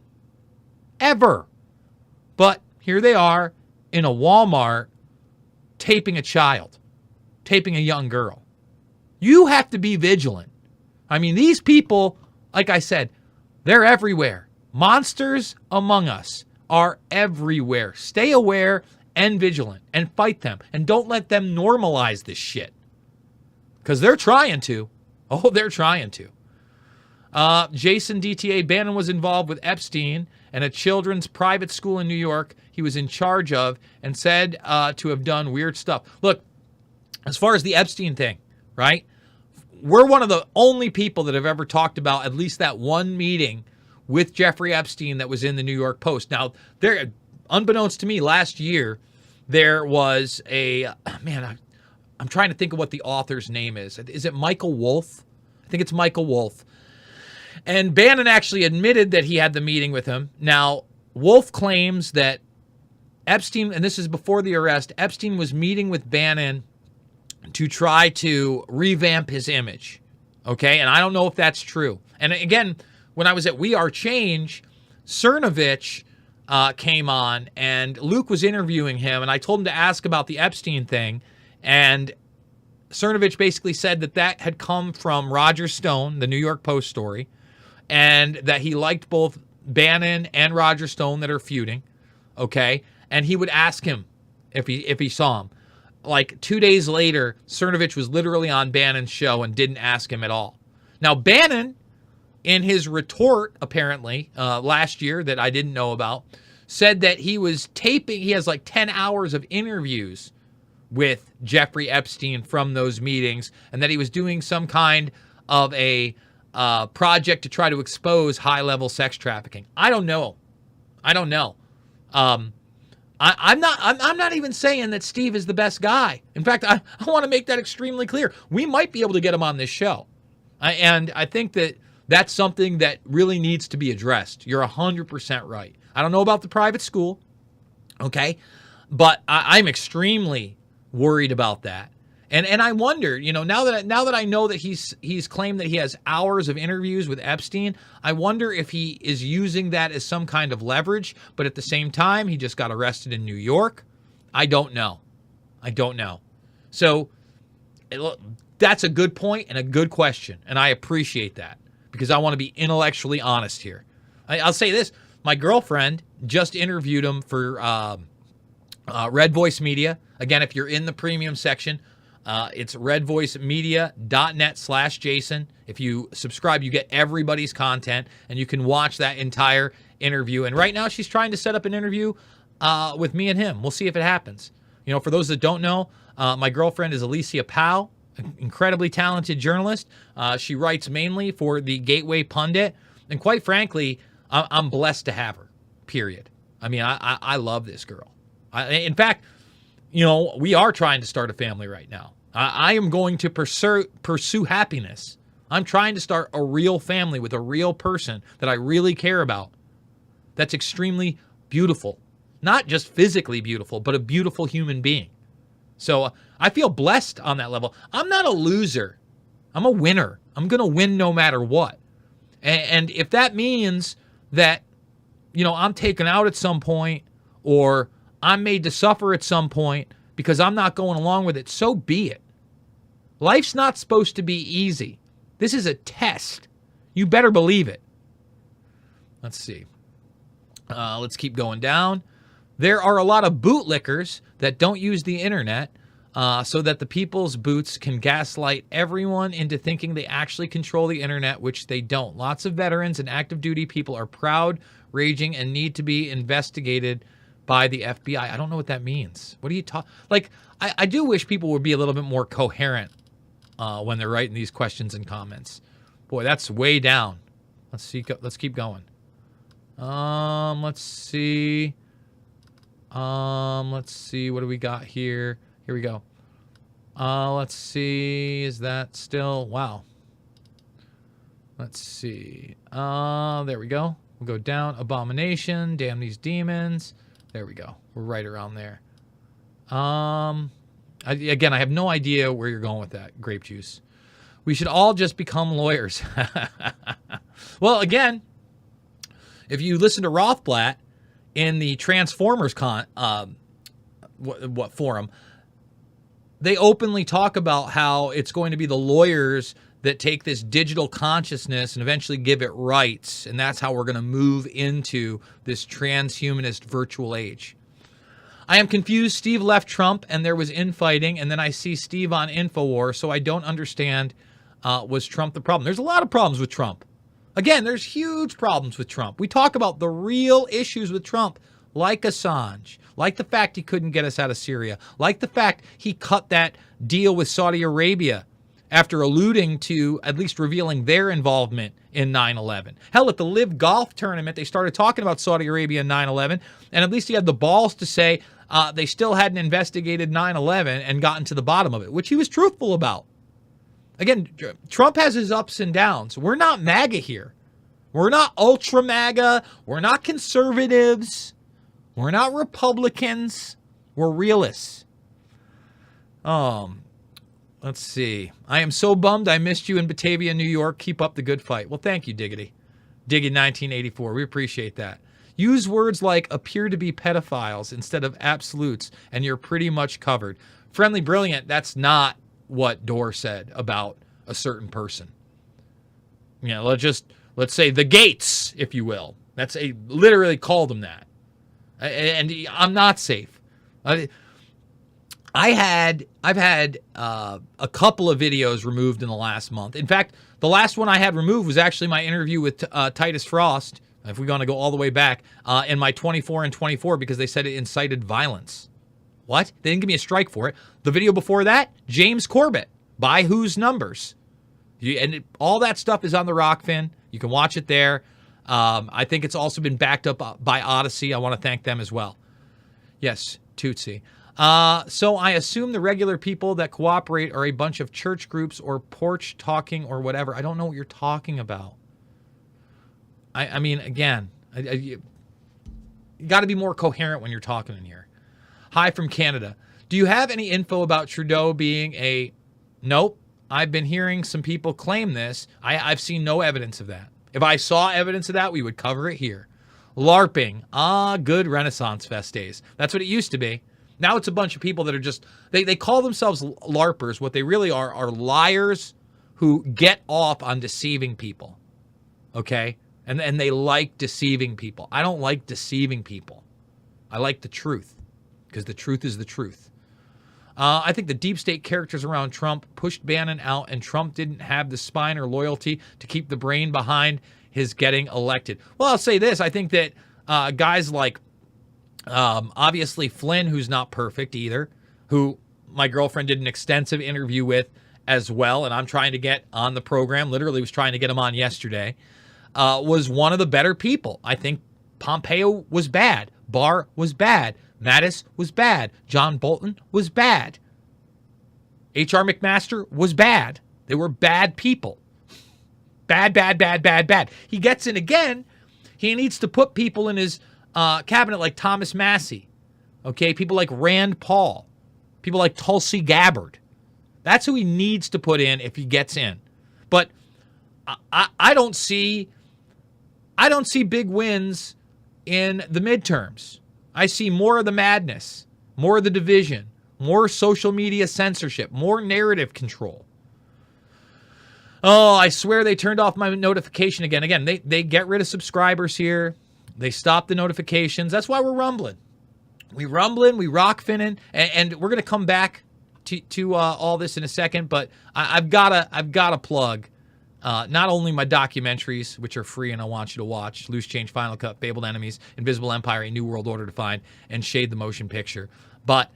Ever. But here they are in a Walmart taping a child. Taping a young girl. You have to be vigilant. I mean, these people, like I said, they're everywhere. Monsters among us are everywhere. Stay aware and vigilant and fight them. And don't let them normalize this shit. Because they're trying to. Oh, they're trying to. Jason DTA Bannon was involved with Epstein and a children's private school in New York he was in charge of and said to have done weird stuff. Look, as far as the Epstein thing, right? We're one of the only people that have ever talked about at least that one meeting with Jeffrey Epstein that was in the New York Post. Now, there, unbeknownst to me, last year, there was I'm trying to think of what the author's name is. Is it Michael Wolff? I think it's Michael Wolff. And Bannon actually admitted that he had the meeting with him. Now, Wolff claims that Epstein, and this is before the arrest, Epstein was meeting with Bannon to try to revamp his image. Okay? And I don't know if that's true. And again, when I was at We Are Change, Cernovich came on, and Luke was interviewing him, and I told him to ask about the Epstein thing, and Cernovich basically said that had come from Roger Stone, the New York Post story, and that he liked both Bannon and Roger Stone that are feuding, okay? And he would ask him if he saw him. Like 2 days later, Cernovich was literally on Bannon's show and didn't ask him at all. Now, Bannon, in his retort, apparently, last year that I didn't know about, said that he was taping, he has like 10 hours of interviews with Jeffrey Epstein from those meetings, and that he was doing some kind of a project to try to expose high-level sex trafficking. I don't know. I'm not even saying that Steve is the best guy. In fact, I want to make that extremely clear. We might be able to get him on this show. And I think that that's something that really needs to be addressed. You're 100% right. I don't know about the private school, okay? But I'm extremely worried about that. And I wonder, now that I know that he's claimed that he has hours of interviews with Epstein, I wonder if he is using that as some kind of leverage, but at the same time, he just got arrested in New York. I don't know. So that's a good point and a good question, and I appreciate that because I want to be intellectually honest here. I'll say this. My girlfriend just interviewed him for Red Voice Media. Again, if you're in the premium section, it's redvoicemedia.net/Jason. If you subscribe, you get everybody's content, and you can watch that entire interview. And right now, she's trying to set up an interview with me and him. We'll see if it happens. For those that don't know, my girlfriend is Alicia Powell, an incredibly talented journalist. She writes mainly for the Gateway Pundit, and quite frankly, I'm blessed to have her, period. I mean, I love this girl. In fact, we are trying to start a family right now. I am going to pursue happiness. I'm trying to start a real family with a real person that I really care about. That's extremely beautiful. Not just physically beautiful, but a beautiful human being. So I feel blessed on that level. I'm not a loser. I'm a winner. I'm going to win no matter what. And if that means that, I'm taken out at some point or I'm made to suffer at some point because I'm not going along with it, so be it. Life's not supposed to be easy. This is a test. You better believe it. Let's see. Let's keep going down. There are a lot of bootlickers that don't use the internet so that the people's boots can gaslight everyone into thinking they actually control the internet, which they don't. Lots of veterans and active duty people are proud, raging, and need to be investigated by the FBI. I don't know what that means. What are you talking? I do wish people would be a little bit more coherent when they're writing these questions and comments. Boy, that's way down. Let's see. Let's keep going. Let's see. Let's see. What do we got here? Here we go. Let's see. Is that still? Wow. Let's see. There we go. We'll go down. Abomination. Damn these demons. There we go. We're right around there. Again, I have no idea where you're going with that. Grape juice. We should all just become lawyers. Well, again, if you listen to Rothblatt in the Transformers forum, they openly talk about how it's going to be the lawyers that take this digital consciousness and eventually give it rights, and that's how we're going to move into this transhumanist virtual age. I am confused. Steve left Trump and there was infighting, and then I see Steve on InfoWars, so I don't understand, was Trump the problem? There's a lot of problems with Trump. Again, there's huge problems with Trump. We talk about the real issues with Trump, like Assange, like the fact he couldn't get us out of Syria, like the fact he cut that deal with Saudi Arabia after alluding to at least revealing their involvement in 9/11. Hell, at the Live Golf tournament, they started talking about Saudi Arabia and 9/11, and at least he had the balls to say they still hadn't investigated 9/11 and gotten to the bottom of it, which he was truthful about. Again, Trump has his ups and downs. We're not MAGA here. We're not ultra MAGA. We're not conservatives. We're not Republicans. We're realists. Let's see. I am so bummed I missed you in Batavia, New York. Keep up the good fight. Well, thank you, Diggity. Diggy 1984. We appreciate that. Use words like appear to be pedophiles instead of absolutes, and you're pretty much covered. Friendly Brilliant, that's not what Dorr said about a certain person. Let's say the Gates, if you will. Literally called them that. And I'm not safe. I've had a couple of videos removed in the last month. In fact, the last one I had removed was actually my interview with Titus Frost, if we're going to go all the way back, in my 24 and 24 because they said it incited violence. What? They didn't give me a strike for it. The video before that, James Corbett, by whose numbers? All that stuff is on the Rockfin. You can watch it there. I think it's also been backed up by Odyssey. I want to thank them as well. Yes, Tootsie. So I assume the regular people that cooperate are a bunch of church groups or porch talking or whatever. I don't know what you're talking about. I mean, again, you got to be more coherent when you're talking in here. Hi from Canada. Do you have any info about Trudeau being a... Nope. I've been hearing some people claim this. I've seen no evidence of that. If I saw evidence of that, we would cover it here. LARPing. Good Renaissance Fest days. That's what it used to be. Now it's a bunch of people that are just... They call themselves LARPers. What they really are liars who get off on deceiving people. Okay? And they like deceiving people. I don't like deceiving people. I like the truth. Because the truth is the truth. I think the deep state characters around Trump pushed Bannon out, and Trump didn't have the spine or loyalty to keep the brain behind his getting elected. Well, I'll say this. I think that guys like, obviously, Flynn, who's not perfect either, who my girlfriend did an extensive interview with as well, and I'm trying to get on the program, literally was trying to get him on yesterday, was one of the better people. I think Pompeo was bad. Barr was bad. Mattis was bad. John Bolton was bad. H.R. McMaster was bad. They were bad people. Bad, bad, bad, bad, bad. He gets in again. He needs to put people in his cabinet like Thomas Massey. Okay? People like Rand Paul. People like Tulsi Gabbard. That's who he needs to put in if he gets in. But I don't see big wins in the midterms. I see more of the madness, more of the division, more social media censorship, more narrative control. Oh, I swear they turned off my notification again. Again, they get rid of subscribers here. They stop the notifications. That's why we're rumbling. We rumbling, we rock finning, and we're gonna come back to all this in a second. But I've gotta plug not only my documentaries, which are free and I want you to watch: Loose Change, Final Cut, Fabled Enemies, Invisible Empire, A New World Order to Find, and Shade the Motion Picture, but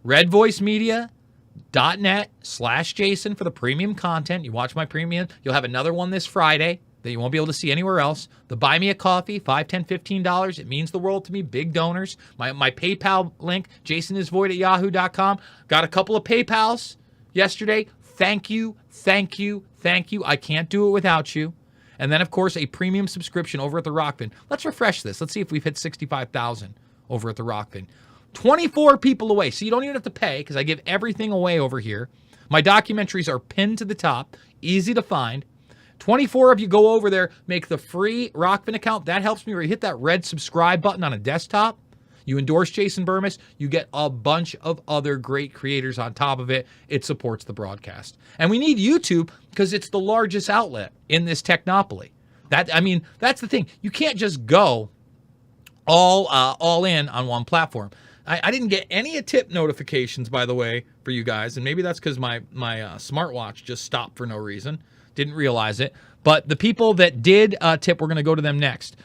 redvoicemedia.net/Jason for the premium content. You watch my premium. You'll have another one this Friday that you won't be able to see anywhere else. The Buy Me a Coffee, $5, $10, $15. It means the world to me. Big donors. My PayPal link, jasonisvoid@yahoo.com. Got a couple of PayPals yesterday. Thank you, thank you, thank you. I can't do it without you. And then, of course, a premium subscription over at the Rockfin. Let's refresh this. Let's see if we've hit 65,000 over at the Rockfin. 24 people away, so you don't even have to pay because I give everything away over here. My documentaries are pinned to the top, easy to find. 24 of you go over there, make the free Rockfin account. That helps me where you hit that red subscribe button on a desktop. You endorse Jason Bermas, you get a bunch of other great creators on top of it. It supports the broadcast. And we need YouTube because it's the largest outlet in this technopoly. That's the thing. You can't just go all in on one platform. I didn't get any tip notifications, by the way, for you guys. And maybe that's because my smartwatch just stopped for no reason. Didn't realize it. But the people that did tip, we're going to go to them next.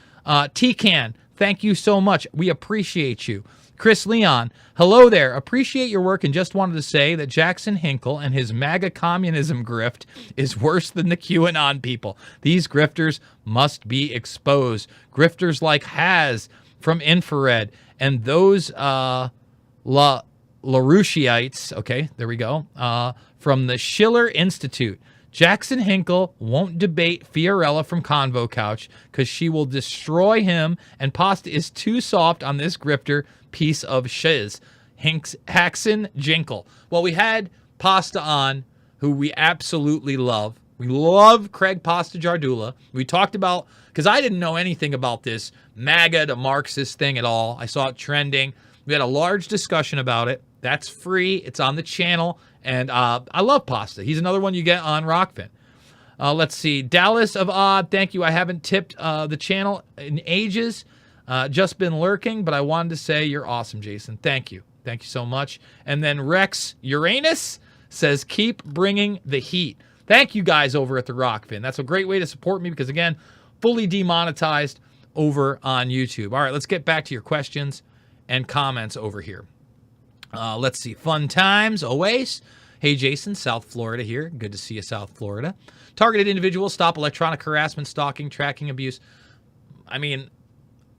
T-Can, thank you so much. We appreciate you. Chris Leon, hello there. Appreciate your work and just wanted to say that Jackson Hinkle and his MAGA communism grift is worse than the QAnon people. These grifters must be exposed. Grifters like Haz from Infrared and those LaRoucheites, okay, there we go, from the Schiller Institute. Jackson Hinkle won't debate Fiorella from Convo Couch because she will destroy him, and Pasta is too soft on this grifter piece of shiz. Haxon Jinkle. Well, we had Pasta on, who we absolutely love. We love Craig Pasta Jardula. We talked about, because I didn't know anything about this MAGA to Marxist thing at all. I saw it trending. We had a large discussion about it. That's free. It's on the channel. And I love Pasta. He's another one you get on Rockfin. Let's see. Dallas of Odd, thank you. I haven't tipped the channel in ages. Just been lurking, but I wanted to say you're awesome, Jason. Thank you. Thank you so much. And then Rex Uranus says, keep bringing the heat. Thank you guys over at the Rockfin. That's a great way to support me because, again, fully demonetized over on YouTube. All right, let's get back to your questions and comments over here. Let's see. Fun times always. Hey, Jason, South Florida here. Good to see you, South Florida. Targeted individuals, stop electronic harassment, stalking, tracking, abuse. I mean,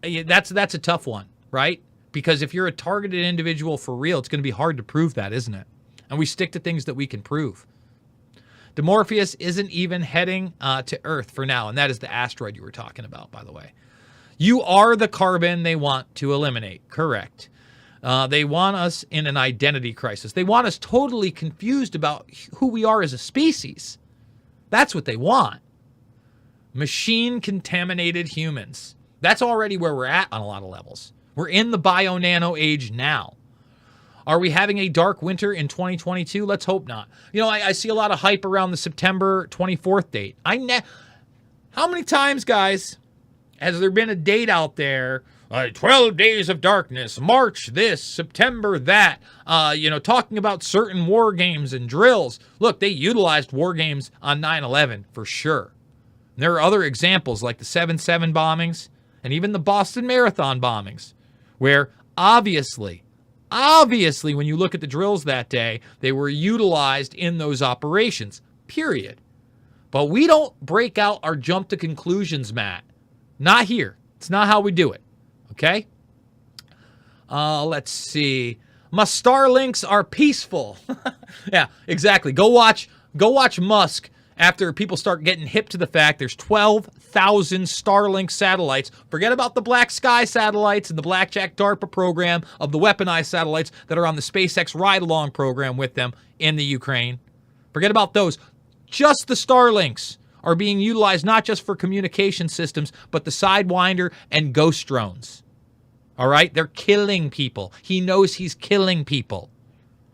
that's a tough one, right? Because if you're a targeted individual for real, it's going to be hard to prove that, isn't it? And we stick to things that we can prove. Demorpheus isn't even heading to Earth for now, and that is the asteroid you were talking about, by the way. You are the carbon they want to eliminate. Correct. They want us in an identity crisis. They want us totally confused about who we are as a species. That's what they want. Machine-contaminated humans. That's already where we're at on a lot of levels. We're in the bio-nano age now. Are we having a dark winter in 2022? Let's hope not. You know, I see a lot of hype around the September 24th date. How many times, guys, has there been a date out there? 12 days of darkness, March this, September that, talking about certain war games and drills. Look, they utilized war games on 9/11 for sure. And there are other examples like the 7/7 bombings and even the Boston Marathon bombings, where obviously, when you look at the drills that day, they were utilized in those operations, period. But we don't break out our jump to conclusions, Matt. Not here. It's not how we do it. Okay? Let's see. My Starlinks are peaceful. Yeah, exactly. Go watch Musk after people start getting hip to the fact there's 12,000 Starlink satellites. Forget about the Black Sky satellites and the Blackjack DARPA program of the weaponized satellites that are on the SpaceX ride-along program with them in the Ukraine. Forget about those. Just the Starlinks are being utilized not just for communication systems, but the Sidewinder and ghost drones. All right? They're killing people. He knows he's killing people.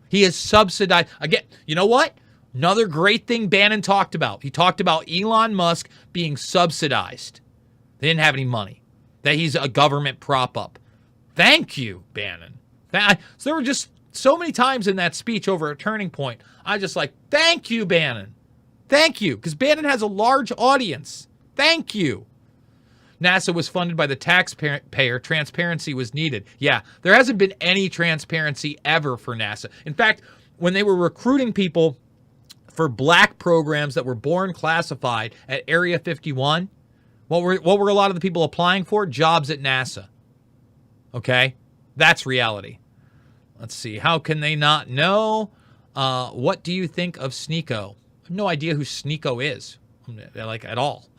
He is subsidized. Again, you know what? Another great thing Bannon talked about. He talked about Elon Musk being subsidized. They didn't have any money. That he's a government prop up. Thank you, Bannon. So there were just so many times in that speech over a turning point. I just like, thank you, Bannon. Thank you. Because Bannon has a large audience. Thank you. NASA was funded by the taxpayer. Transparency was needed. Yeah, there hasn't been any transparency ever for NASA. In fact, when they were recruiting people for black programs that were born classified at Area 51, what were a lot of the people applying for? Jobs at NASA. Okay? That's reality. Let's see. How can they not know? What do you think of Sneeko? I have no idea who Sneeko is. Like, at all.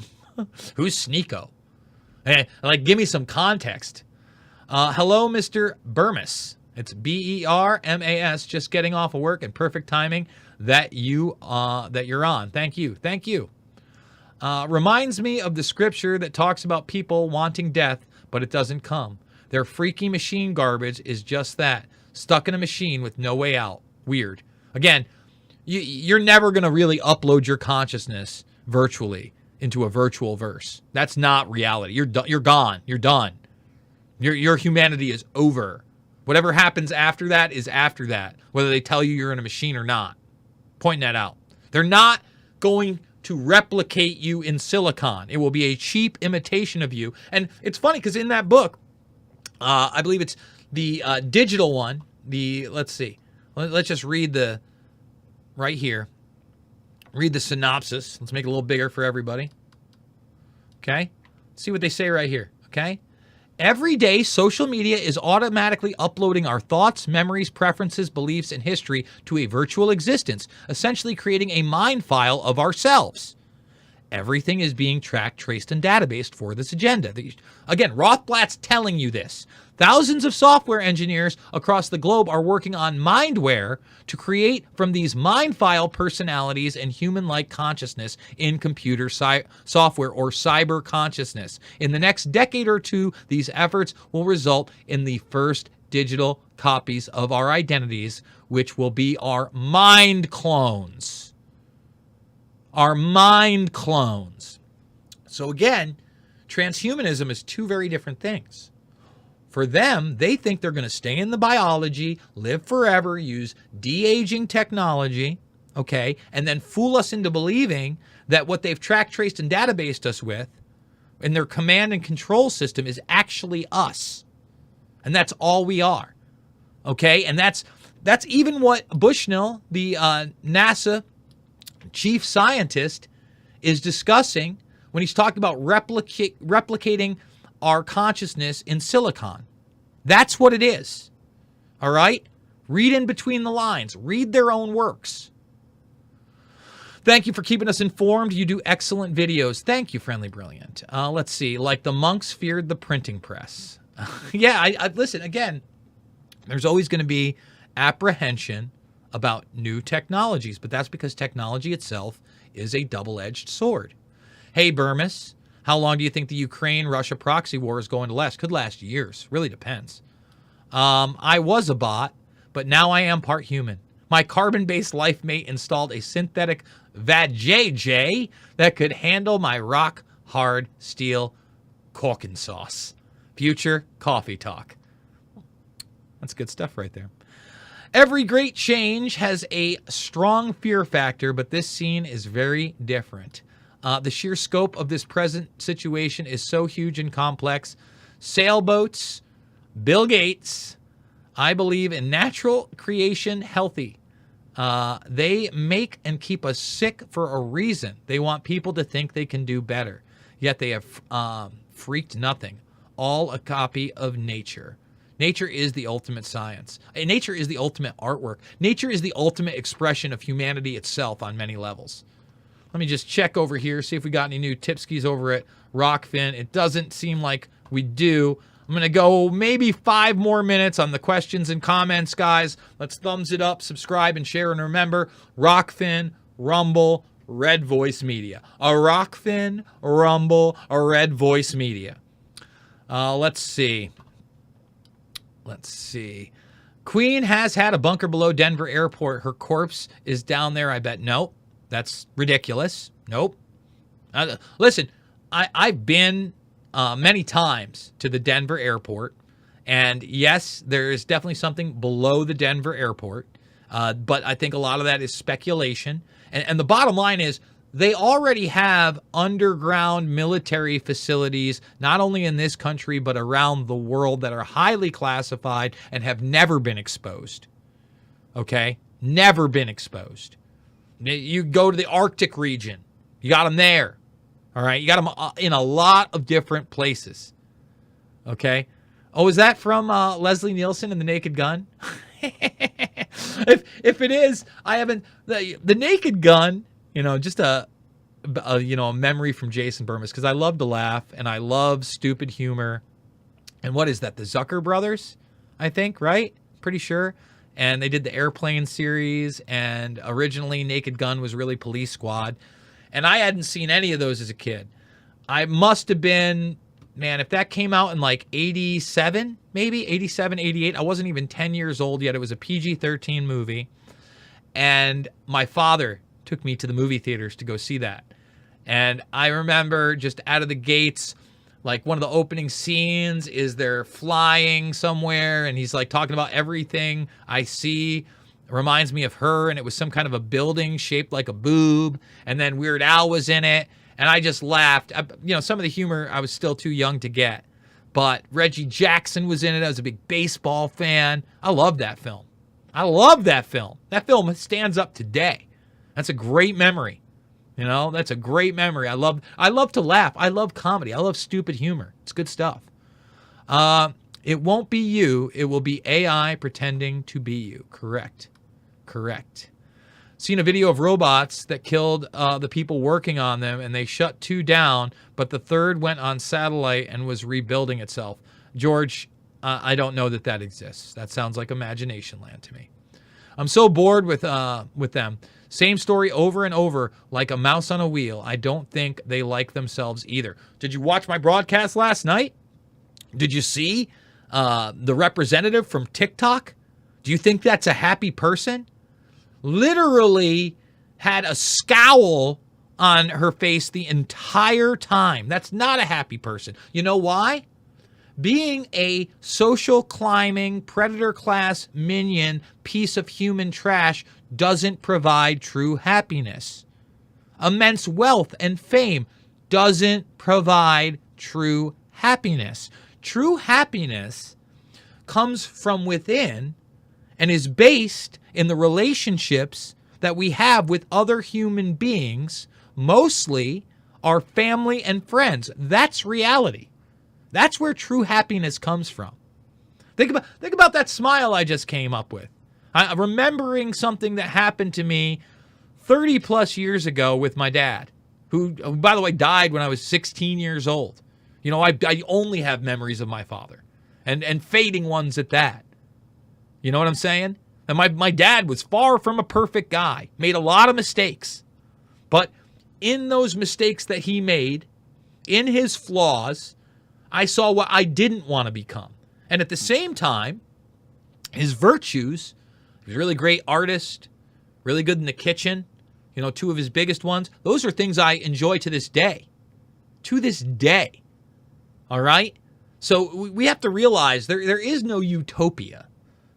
Who's Sneeko? Hey, like, give me some context. Hello, Mr. Bermas. It's Bermas. Just getting off of work and perfect timing that you're on. Thank you. Thank you. Reminds me of the scripture that talks about people wanting death, but it doesn't come. Their freaky machine garbage is just that. Stuck in a machine with no way out. Weird. Again, you're never going to really upload your consciousness virtually into a virtual verse. That's not reality. You're gone. You're done. Your humanity is over. Whatever happens after that is after that, whether they tell you you're in a machine or not. Pointing that out. They're not going to replicate you in silicon. It will be a cheap imitation of you. And it's funny because in that book, I believe it's the digital one. Let's see. Let's just read right here. Read the synopsis. Let's make it a little bigger for everybody. Okay? Let's see what they say right here. Okay? Every day, social media is automatically uploading our thoughts, memories, preferences, beliefs, and history to a virtual existence, essentially creating a mind file of ourselves. Everything is being tracked, traced, and databased for this agenda. Again, Rothblatt's telling you this. Thousands of software engineers across the globe are working on mindware to create from these mind file personalities and human-like consciousness in computer software or cyber consciousness. In the next decade or two, these efforts will result in the first digital copies of our identities, which will be our mind clones. Our mind clones. So again, transhumanism is two very different things. For them, they think they're going to stay in the biology, live forever, use de-aging technology, okay, and then fool us into believing that what they've tracked, traced, and databased us with in their command and control system is actually us. And that's all we are, okay? And that's even what Bushnell, the NASA chief scientist, is discussing when he's talking about replicating our consciousness in silicon. That's what it is. All right? Read in between the lines. Read their own works. Thank you for keeping us informed. You do excellent videos. Thank you, Friendly Brilliant. Let's see. Like the monks feared the printing press. Yeah, I listen, again, There's always going to be apprehension about new technologies, but that's because technology itself is a double-edged sword. Hey, Bermas, how long do you think the Ukraine-Russia proxy war is going to last? Could last years. Really depends. I was a bot, but now I am part human. My carbon-based life mate installed a synthetic vajayjay that could handle my rock-hard steel corkin sauce. Future coffee talk. That's good stuff right there. Every great change has a strong fear factor, but this scene is very different. The sheer scope of this present situation is so huge and complex. Sailboats, Bill Gates, I believe in natural creation healthy. They make and keep us sick for a reason. They want people to think they can do better. Yet they have freaked nothing. All a copy of nature. Nature is the ultimate science. Nature is the ultimate artwork. Nature is the ultimate expression of humanity itself on many levels. Let me just check over here, see if we got any new tipskis over at Rockfin. It doesn't seem like we do. I'm going to go maybe 5 more minutes on the questions and comments, guys. Let's thumbs it up, subscribe, and share. And remember, Rockfin, Rumble, Red Voice Media. A Rockfin, Rumble, a Red Voice Media. Let's see. Queen has had a bunker below Denver Airport. Her corpse is down there, I bet. Nope. That's ridiculous. Nope. Listen, I've been many times to the Denver airport, and yes, there is definitely something below the Denver airport, but I think a lot of that is speculation. And the bottom line is they already have underground military facilities, not only in this country, but around the world that are highly classified and have never been exposed. Okay? Never been exposed. You go to the Arctic region. You got them there. All right? You got them in a lot of different places. Okay? Oh, is that from Leslie Nielsen and The Naked Gun? If it is, I haven't... The Naked Gun, just a memory from Jason Bermas, because I love to laugh, and I love stupid humor. And what is that? The Zucker brothers, I think, right? Pretty sure. And they did the Airplane series, and originally Naked Gun was really Police Squad. And I hadn't seen any of those as a kid. I must have been, man, if that came out in like 87, maybe 87, 88, I wasn't even 10 years old yet. It was a PG-13 movie. And my father took me to the movie theaters to go see that. And I remember just out of the gates, like one of the opening scenes is they're flying somewhere, and he's like talking about everything I see. It reminds me of Her, and it was some kind of a building shaped like a boob. And then Weird Al was in it, and I just laughed. Some of the humor I was still too young to get. But Reggie Jackson was in it. I was a big baseball fan. I love that film. That film stands up today. That's a great memory. That's a great memory. I love to laugh. I love comedy. I love stupid humor. It's good stuff. It won't be you. It will be AI pretending to be you. Correct. Seen a video of robots that killed the people working on them, and they shut 2 down, but the 3rd went on satellite and was rebuilding itself. George, I don't know that exists. That sounds like imagination land to me. I'm so bored with them. Same story over and over, like a mouse on a wheel. I don't think they like themselves either. Did you watch my broadcast last night? Did you see the representative from TikTok? Do you think that's a happy person? Literally had a scowl on her face the entire time. That's not a happy person. You know why? Being a social climbing, predator class minion piece of human trash doesn't provide true happiness. Immense wealth and fame doesn't provide true happiness. True happiness comes from within and is based in the relationships that we have with other human beings, mostly our family and friends. That's reality. That's where true happiness comes from. Think about that smile I just came up with. Remembering something that happened to me 30 plus years ago with my dad, who, by the way, died when I was 16 years old. I only have memories of my father, and fading ones at that. You know what I'm saying? And my dad was far from a perfect guy, made a lot of mistakes. But in those mistakes that he made, in his flaws, I saw what I didn't want to become. And at the same time, his virtues, he was a really great artist, really good in the kitchen, you know, two of his biggest ones. Those are things I enjoy to this day. To this day. All right? So we have to realize there is no utopia,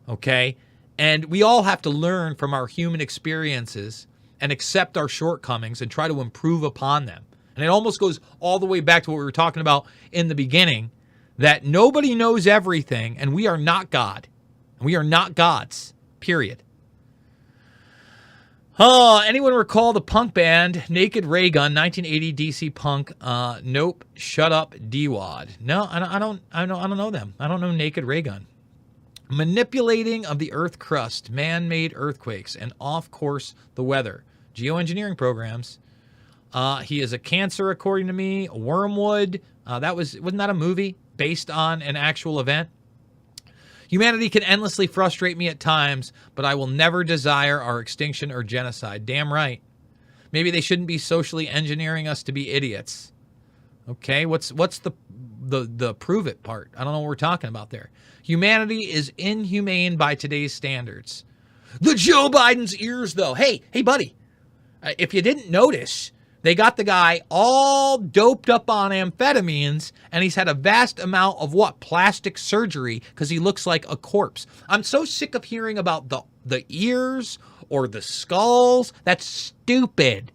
okay? And we all have to learn from our human experiences and accept our shortcomings and try to improve upon them. And it almost goes all the way back to what we were talking about in the beginning, that nobody knows everything, and we are not God. We are not gods, period. Anyone recall the punk band Naked Raygun, 1980 DC punk? Nope. Shut up, D-Wad. No, I don't know them. I don't know Naked Raygun. Manipulating of the Earth crust, man-made earthquakes, and off-course the weather. Geoengineering programs. He is a Cancer, according to me. Wormwood. Wasn't that a movie based on an actual event? Humanity can endlessly frustrate me at times, but I will never desire our extinction or genocide. Damn right. Maybe they shouldn't be socially engineering us to be idiots. Okay, what's the prove it part? I don't know what we're talking about there. Humanity is inhumane by today's standards. The Joe Biden's ears, though. Hey, buddy. If you didn't notice, they got the guy all doped up on amphetamines, and he's had a vast amount of plastic surgery because he looks like a corpse. I'm so sick of hearing about the ears or the skulls. That's stupid.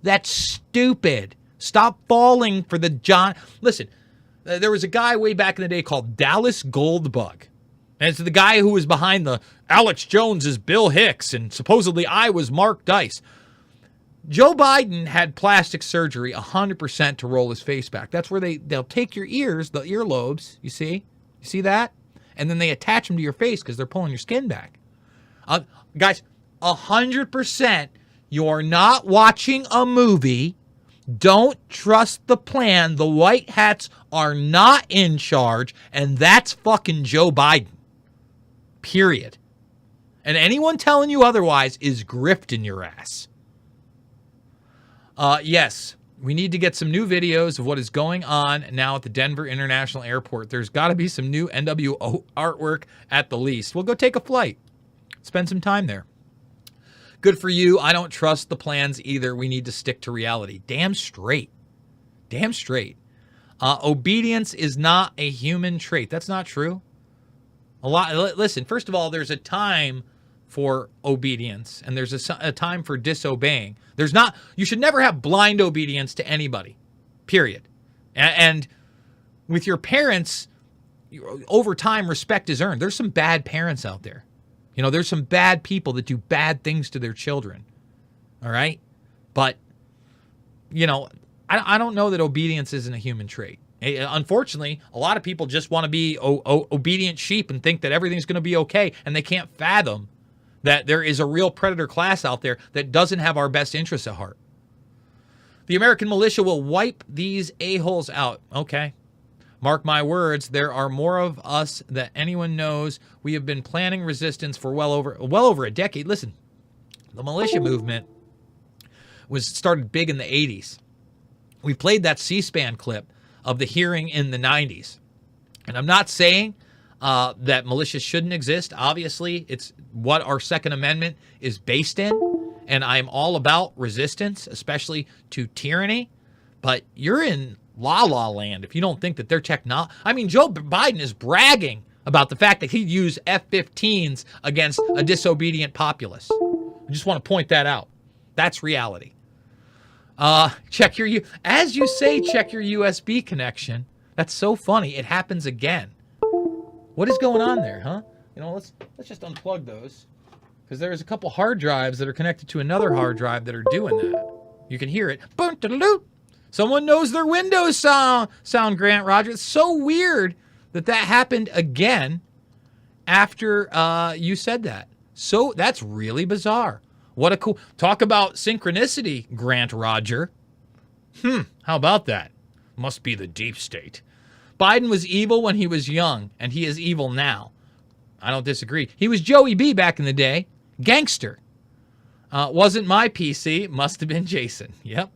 That's stupid. Stop falling for the John. Listen, there was a guy way back in the day called Dallas Goldbug. And it's the guy who was behind the Alex Jones is Bill Hicks, and supposedly I was Mark Dice. Joe Biden had plastic surgery 100% to roll his face back. That's where they'll take your ears, the earlobes, you see? You see that? And then they attach them to your face because they're pulling your skin back. Guys, 100%, you're not watching a movie. Don't trust the plan. The white hats are not in charge, and that's fucking Joe Biden. Period. And anyone telling you otherwise is grifting your ass. Yes, we need to get some new videos of what is going on now at the Denver International Airport. There's got to be some new NWO artwork at the least. We'll go take a flight. Spend some time there. Good for you. I don't trust the plans either. We need to stick to reality. Damn straight. Damn straight. Obedience is not a human trait. That's not true. Listen, first of all, there's a time for obedience, and there's a time for disobeying. You should never have blind obedience to anybody, period. And with your parents, over time, respect is earned. There's some bad parents out there. You know, there's some bad people that do bad things to their children, all right? But, you know, I don't know that obedience isn't a human trait. Unfortunately, a lot of people just want to be obedient sheep and think that everything's going to be okay, and they can't fathom that there is a real predator class out there that doesn't have our best interests at heart. The American militia will wipe these a-holes out. Okay. Mark my words, there are more of us than anyone knows. We have been planning resistance for well over a decade. Listen, the militia movement was started big in the 80s. We played that C-SPAN clip of the hearing in the 90s. And I'm not saying that militias shouldn't exist. Obviously, it's what our Second Amendment is based in, and I'm all about resistance, especially to tyranny. But you're in la-la land if you don't think that their technology... I mean, Joe Biden is bragging about the fact that he'd use F-15s against a disobedient populace. I just want to point that out. That's reality. Check your... As you say, check your USB connection. That's so funny. It happens again. What is going on there, huh? You know, let's just unplug those, because there's a couple hard drives that are connected to another hard drive that are doing that. You can hear it. Someone knows their Windows sound, Grant Rogers. It's so weird that happened again after you said that. So that's really bizarre. What a cool... Talk about synchronicity, Grant Roger. How about that? Must be the deep state. Biden was evil when he was young, and he is evil now. I don't disagree. He was Joey B back in the day. Gangster. Wasn't my PC. Must have been Jason. Yep.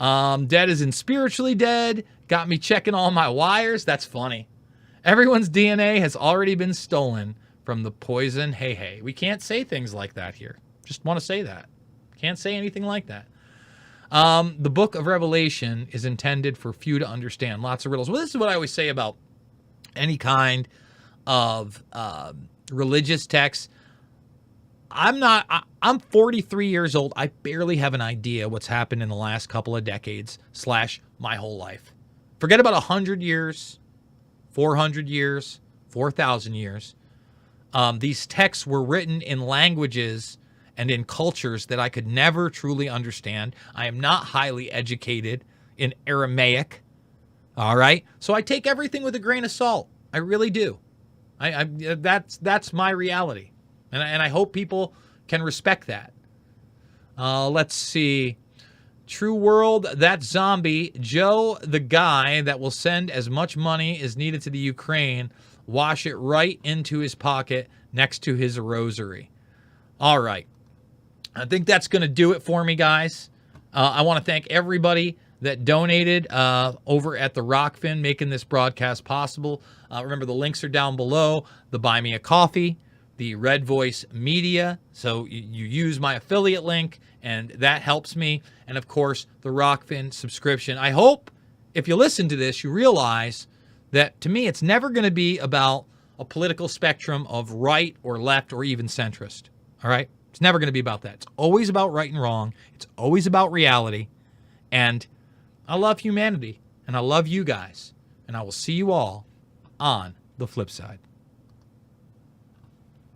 Dead as in spiritually dead. Got me checking all my wires. That's funny. Everyone's DNA has already been stolen from the poison. Hey. We can't say things like that here. Just want to say that. Can't say anything like that. The book of Revelation is intended for few to understand. Lots of riddles. Well, this is what I always say about any kind of religious text. I'm 43 years old. I barely have an idea what's happened in the last couple of decades / my whole life. Forget about 100 years, 400 years, 4,000 years. These texts were written in languages and in cultures that I could never truly understand. I am not highly educated in Aramaic. All right? So I take everything with a grain of salt. I really do. That's my reality. And I hope people can respect that. Let's see. True World, that zombie, Joe, the guy that will send as much money as needed to the Ukraine, wash it right into his pocket next to his rosary. All right. I think that's going to do it for me, guys. I want to thank everybody that donated over at the Rockfin, making this broadcast possible. Remember, the links are down below. The Buy Me a Coffee, the Red Voice Media. So you use my affiliate link, and that helps me. And, of course, the Rockfin subscription. I hope if you listen to this, you realize that, to me, it's never going to be about a political spectrum of right or left or even centrist. All right? It's never going to be about that. It's always about right and wrong. It's always about reality. And I love humanity, and I love you guys. And I will see you all on the flip side.